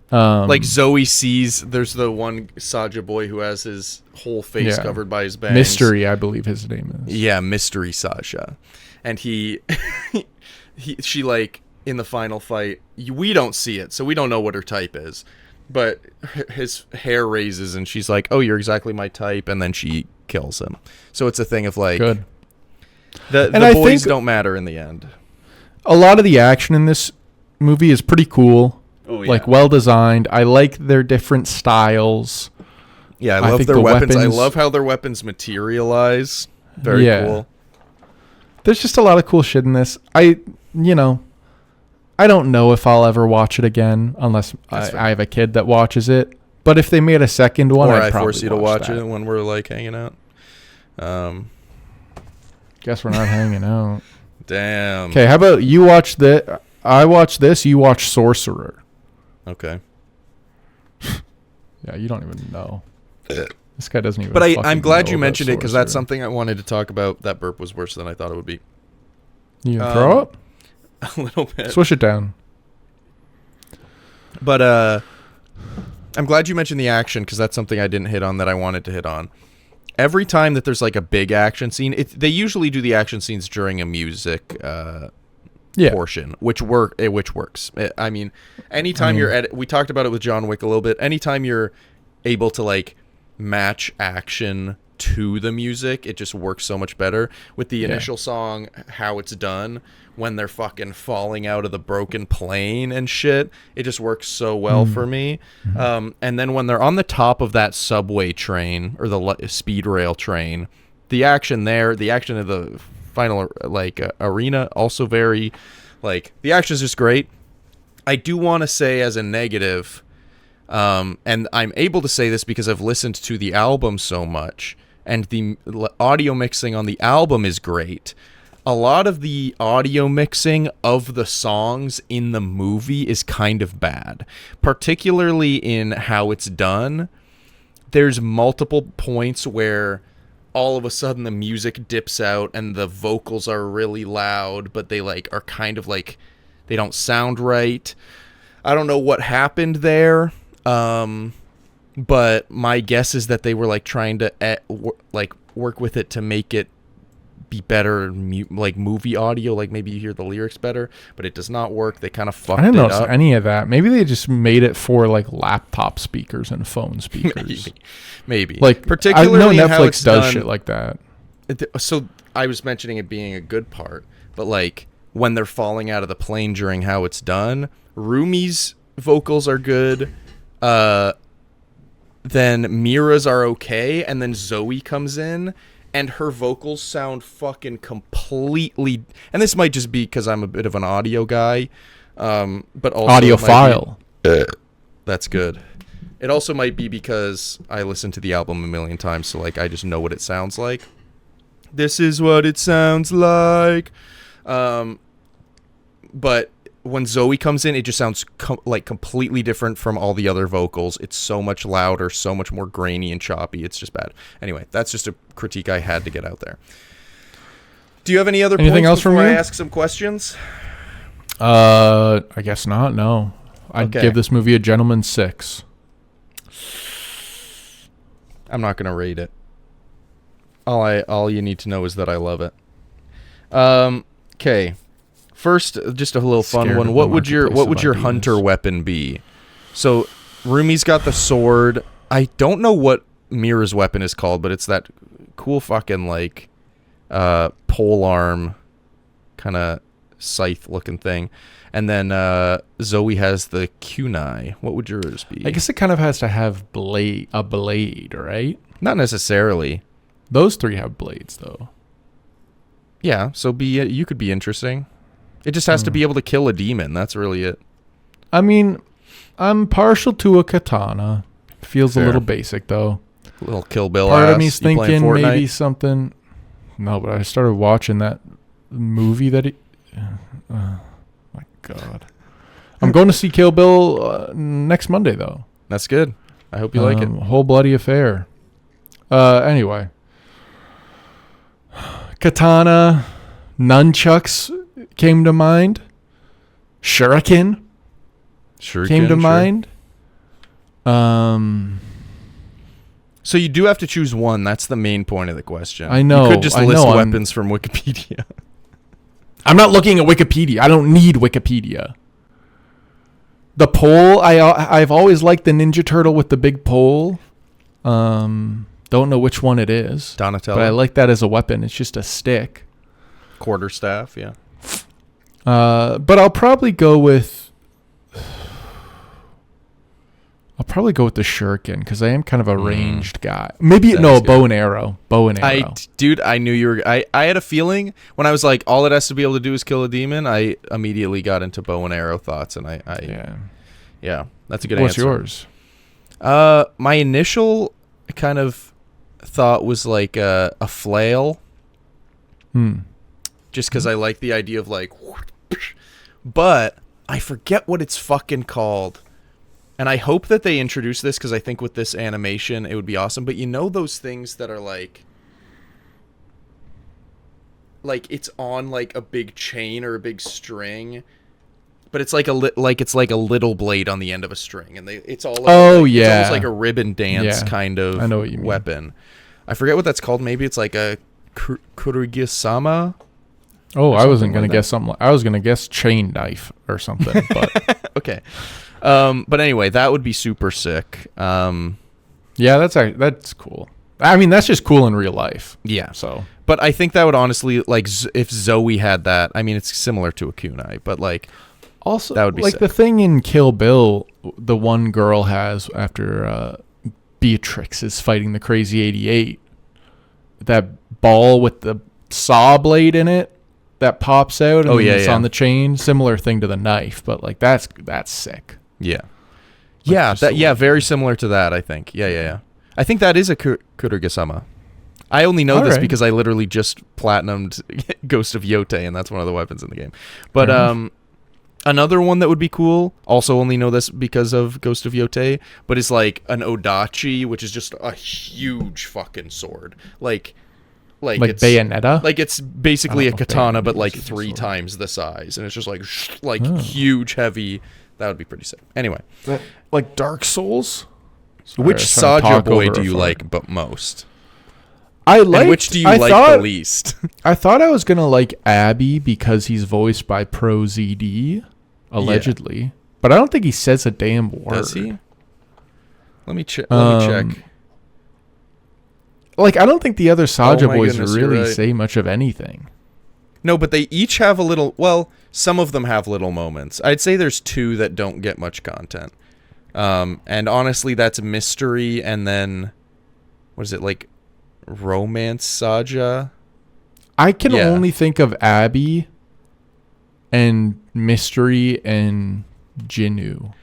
Like Zoe sees, there's the one Saja boy who has his whole face covered by his bangs. Mystery, I believe his name is. Yeah, Mystery Saja. And she like in the final fight, we don't see it, so we don't know what her type is. But his hair raises and she's like, "Oh, you're exactly my type," and then she kills him. So it's a thing of like, good. The boys don't matter in the end. A lot of the action in this movie is pretty cool. Oh, yeah. Like well designed. I like their different styles. Yeah, I love their weapons. I love how their weapons materialize. Very cool. There's just a lot of cool shit in this. I don't know if I'll ever watch it again unless I have a kid that watches it. But if they made a second one, I'd probably force you to watch it when we're like hanging out. Guess we're not hanging out. Damn. Okay, how about you watch this? I watch this. You watch Sorcerer. Okay. Yeah, you don't even know. This guy doesn't even. But I'm glad you mentioned it because that's something I wanted to talk about. That burp was worse than I thought it would be. You gonna throw up? A little bit. Swish it down. But I'm glad you mentioned the action because that's something I didn't hit on that I wanted to hit on. Every time that there's like a big action scene, they usually do the action scenes during a music portion, which works. I mean, anytime we talked about it with John Wick a little bit. Anytime you're able to like match action to the music, it just works so much better. With the initial song, how it's done when they're fucking falling out of the broken plane and shit, it just works so well for me. And then when they're on the top of that subway train or the speed rail train, the action there, the action of the final like arena, also very like the action is just great. I do want to say as a negative, and I'm able to say this because I've listened to the album so much, and the audio mixing on the album is great. a lot of the audio mixing of the songs in the movie is kind of bad, particularly in how it's done. There's multiple points where all of a sudden the music dips out and the vocals are really loud, but they like are kind of like they don't sound right. I don't know what happened there, but my guess is that they were like trying to work with it to make it be better, like movie audio, like maybe you hear the lyrics better, but it does not work. They kind of fucked it up. I didn't notice any of that. Maybe they just made it for like laptop speakers and phone speakers. maybe. Like particularly I know how Netflix it's does done, shit like that. So I was mentioning it being a good part, but like when they're falling out of the plane during how it's done, Rumi's vocals are good. Then Mira's are okay, and then Zoe comes in, and her vocals sound fucking completely. And this might just be because I'm a bit of an audio guy, but also Audiophile. That's good. It also might be because I listened to the album a million times, so like I just know what it sounds like. This is what it sounds like. But when Zoe comes in, it just sounds like completely different from all the other vocals. It's so much louder, so much more grainy and choppy. It's just bad. Anyway, that's just a critique I had to get out there. Do you have any other Anything points else before from you? I ask some questions? I guess not. No, I'd Okay. give this movie a gentleman's 6. I'm not gonna rate it. All you need to know is that I love it. Okay. First, just a little fun Scared one. of What the would your marketplace of hunter ideas. weapon be? So, Rumi's got the sword. I don't know what Mira's weapon is called, but it's that cool fucking like pole arm kind of scythe looking thing. And then Zoe has the kunai. What would yours be? I guess it kind of has to have a blade, right? Not necessarily. Those 3 have blades, though. Yeah, so you could be interesting. It just has to be able to kill a demon. That's really it. I mean, I'm partial to a katana. Feels Fair. a little basic, though. A little Kill Bill Part ass. of me's You playing thinking Fortnite? maybe something. No, but I started watching that movie that my God. I'm going to see Kill Bill next Monday, though. That's good. I hope you like it. Whole bloody affair. Anyway. Katana, nunchucks came to mind. Shuriken came to mind. So you do have to choose one. That's the main point of the question. I know. You could just I list know, weapons from Wikipedia. I'm not looking at Wikipedia. I don't need Wikipedia. The pole, I've always liked the Ninja Turtle with the big pole. Don't know which one it is. Donatello. But I like that as a weapon. It's just a stick. Quarterstaff, yeah. But I'll probably go with the shuriken because I am kind of a ranged guy. Maybe Sounds bow and arrow. Bow and arrow. Dude, I knew you were. I had a feeling when I was like, all it has to be able to do is kill a demon. I immediately got into bow and arrow thoughts, and yeah, that's a good What's answer. yours? My initial kind of thought was like a flail. Just because I like the idea of like, but I forget what it's fucking called. And I hope that they introduce this because I think with this animation it would be awesome. But you know those things that are like it's on like a big chain or a big string, but it's like it's like a little blade on the end of a string, and it's all yeah, it's almost like a ribbon dance kind of I know what you mean. weapon. I forget what that's called. Maybe it's like a Kurugisama. Oh, I wasn't gonna like guess something. I was gonna guess chain knife or something. But Okay. But anyway, that would be super sick. yeah, that's cool. I mean, that's just cool in real life. Yeah. So, But I think that would honestly, like, if Zoe had that, I mean, it's similar to a kunai, but like, also, that would be like sick. the thing in Kill Bill, the one girl has after Beatrix is fighting the Crazy 88. That ball with the saw blade in it that pops out and it's on the chain. Similar thing to the knife, but like that's sick. Yeah. Like Very similar to that, I think. Yeah. I think that is a Kurugisama. I only know this Alright. because I literally just platinumed Ghost of Yotei, and that's one of the weapons in the game. But another one that would be cool, also only know this because of Ghost of Yotei, but is like an Odachi, which is just a huge fucking sword. Like it's Bayonetta? Like it's basically I a don't know if katana, Bayonetta but like is a 3 sword. times the size, and it's just like huge, heavy. That would be pretty sick. Anyway, Like Dark Souls? Sorry, which I was trying to Saja talk boy over do a you fart. like but most? I And like. which do you like the least? I thought I was gonna like Abby because he's voiced by Pro ZD, allegedly, but I don't think he says a damn word. Does he? Let me check. Let me check. Like, I don't think the other Saja my boys goodness, you're really right. say much of anything. No, but they each have a little. Well, some of them have little moments. I'd say there's 2 that don't get much content. And honestly, that's Mystery, and then what is it, like Romance Saja? I can Yeah. only think of Abby and Mystery and Jinu.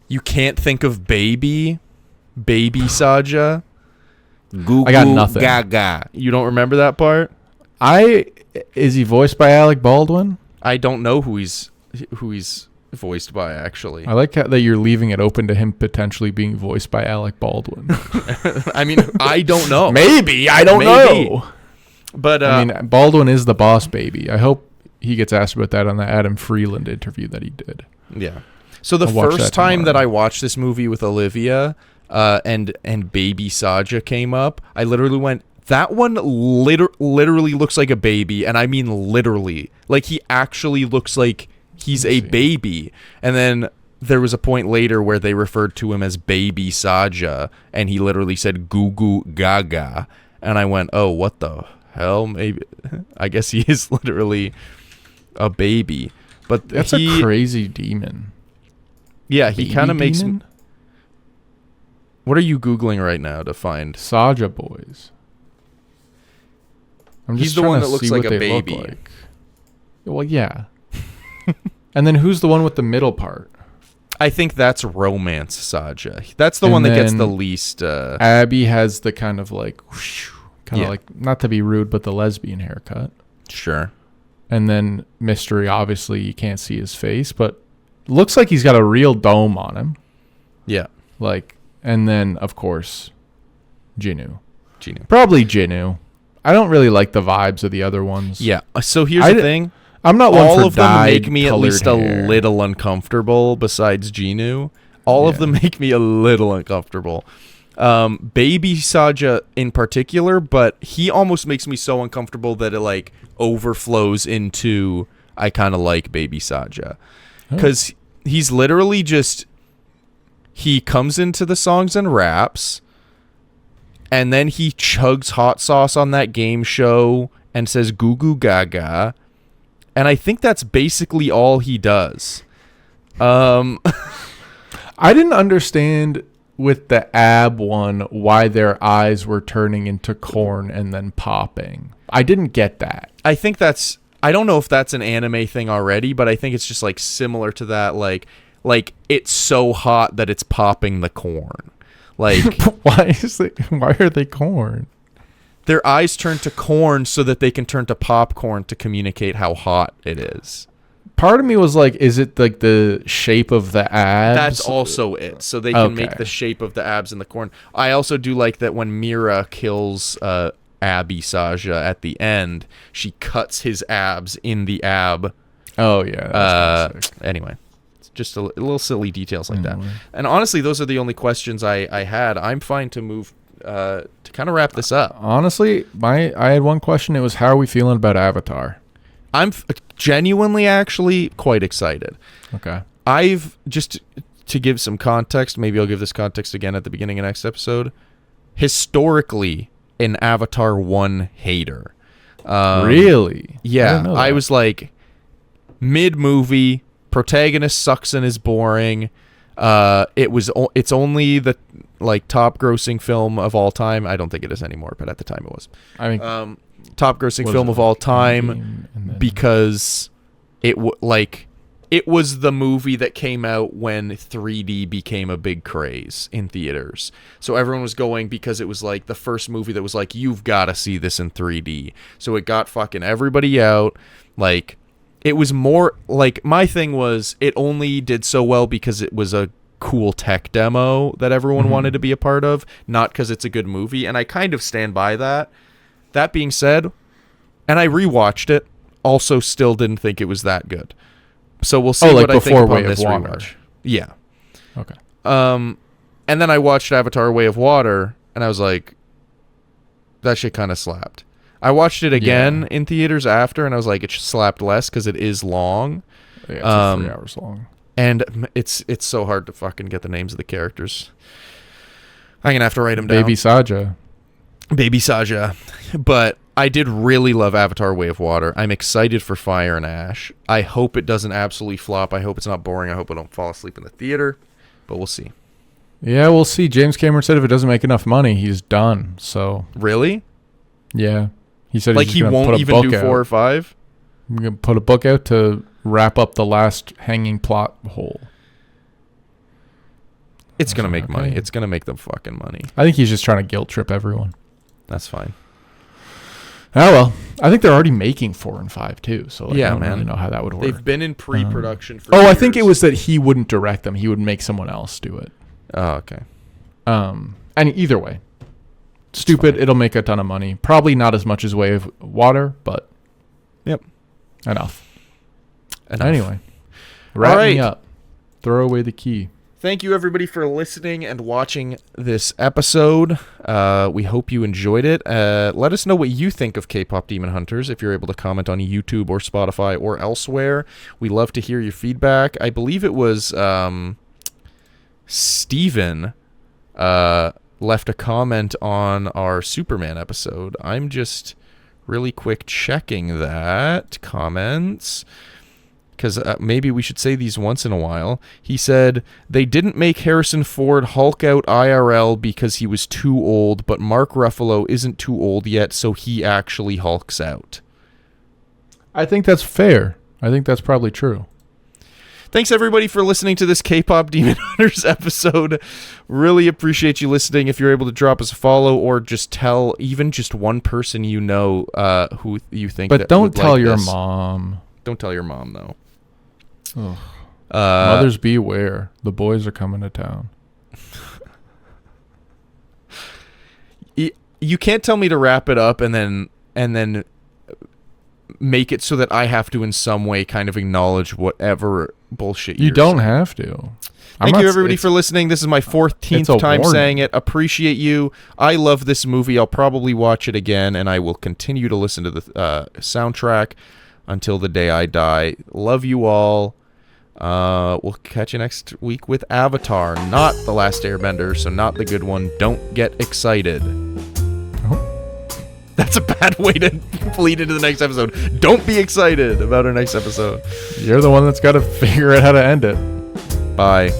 You can't think of Baby Saja. I got nothing. Gaga. You don't remember that part? Is he voiced by Alec Baldwin? I don't know who he's voiced by, actually. I like that you're leaving it open to him potentially being voiced by Alec Baldwin. I mean, I don't know. Maybe, I don't Maybe. know. But I mean, Baldwin is the boss baby. I hope he gets asked about that on the Adam Freeland interview that he did. yeah. So the I'll watch first that time that tomorrow. I watched this movie with Olivia, and Baby Saja came up, I literally went, that one literally looks like a baby, and I mean literally. Like, he actually looks like he's a baby. And then there was a point later where they referred to him as Baby Saja, and he literally said goo goo gaga. And I went, oh, what the hell? Maybe I guess he is literally a baby. But That's a crazy demon. Yeah, he Baby kind of makes. demon? What are you Googling right now to find? Saja boys. I'm He's just the trying one to that looks see like what a they look baby. like. Well, yeah. And then who's the one with the middle part? I think that's Romance Saja. That's the And one that gets the then least. Abby has the kind of like, kind of Yeah. like, not to be rude, but the lesbian haircut. Sure. And then Mystery, obviously, you can't see his face, but looks like he's got a real dome on him. Yeah. Like, and then, of course, Jinu. Gino. Probably Jinu. I don't really like the vibes of the other ones. Yeah. So here's I the di- thing. I'm not one All for of them dyed, make me at colored least hair. a little uncomfortable. Besides Ginu, all of Yeah. them make me a little uncomfortable. Baby Saja in particular, but he almost makes me so uncomfortable that it like overflows into I kind of like Baby Saja because he's literally just he comes into the songs and raps, and then he chugs hot sauce on that game show and says goo goo gaga, and I think that's basically all he does. I didn't understand with the ab one why their eyes were turning into corn and then popping. I didn't get that. I think that's I don't know if that's an anime thing already, but I think it's just like similar to that, like it's so hot that it's popping the corn. Like Why are they corn? their eyes turn to corn so that they can turn to popcorn to communicate how hot it is. Part of me was like, is it like the shape of the abs? That's also it. So they can make Okay. the shape of the abs in the corn. I also do like that when Mira kills Abby Saja at the end, she cuts his abs in the ab. Oh yeah. That's kinda sick. Anyway, it's just a little silly details like that. Anyway. And honestly, those are the only questions I had. I'm fine to move to kind of wrap this up. Honestly, I had one question. It was, how are we feeling about Avatar? I'm genuinely actually quite excited. Okay. I've just to give some context, maybe I'll give this context again at the beginning of next episode. Historically, an Avatar 1 hater. Really? Yeah, didn't know I that. was like mid-movie, protagonist sucks and is boring. It's only the like top grossing film of all time. I don't think it is anymore, but at the time it was. I mean, Top grossing what film is of it, all Endgame time and then- because it like it was the movie that came out when 3D became a big craze in theaters. So everyone was going because it was like the first movie that was like, you've got to see this in 3D. So it got fucking everybody out. Like, it was more like, my thing was, it only did so well because it was a cool tech demo that everyone wanted to be a part of, not because it's a good movie. And I kind of stand by that. That being said, and I rewatched it, also still didn't think it was that good. So we'll see what I think upon this rewatch. Yeah. Okay. And then I watched Avatar: Way of Water, and I was like, that shit kind of slapped. I watched it again in theaters after, and I was like, it slapped less because it is long. Yeah, it's like 3 hours long. And it's so hard to fucking get the names of the characters. I'm going to have to write them down. Baby Saja. But I did really love Avatar: Way of Water. I'm excited for Fire and Ash. I hope it doesn't absolutely flop. I hope it's not boring. I hope I don't fall asleep in the theater. But we'll see. Yeah, we'll see. James Cameron said if it doesn't make enough money, he's done. So really? Yeah. He said like he won't even do 4 or 5? I'm going to put a book out to wrap up the last hanging plot hole. It's going to make money. It's going to make them fucking money. I think he's just trying to guilt trip everyone. That's fine. Oh, well. I think they're already making 4 and 5, too. So yeah, I don't man. really know how that would work. They've been in pre-production for years. I think it was that he wouldn't direct them. He would make someone else do it. Oh, okay. And either way, stupid. It'll make a ton of money. Probably not as much as Way of Water, but yep, enough. Anyway, wrap me up. Throw away the key. Thank you, everybody, for listening and watching this episode. We hope you enjoyed it. Let us know what you think of Kpop Demon Hunters if you're able to comment on YouTube or Spotify or elsewhere. We love to hear your feedback. I believe it was Steven left a comment on our Superman episode. I'm just really quick checking that comments, because maybe we should say these once in a while. He said, they didn't make Harrison Ford Hulk out IRL because he was too old, but Mark Ruffalo isn't too old yet, so he actually hulks out. I think that's fair. I think that's probably true. Thanks, everybody, for listening to this Kpop Demon Hunters episode. Really appreciate you listening. If you're able to drop us a follow or just tell even just one person you know who you think. But don't tell your mom. Don't tell your mom, though. Ugh. Mothers beware. The boys are coming to town. You can't tell me to wrap it up and then make it so that I have to in some way kind of acknowledge whatever bullshit you don't saying. Have to. Thank you, everybody, for listening. This is my 14th time saying it. Appreciate you. I love this movie. I'll probably watch it again, and I will continue to listen to the soundtrack until the day I die. Love you all. We'll catch you next week with Avatar, not The Last Airbender, so not the good one. Don't get excited. That's a bad way to lead into the next episode. Don't be excited about our next episode. You're the one that's got to figure out how to end it. Bye.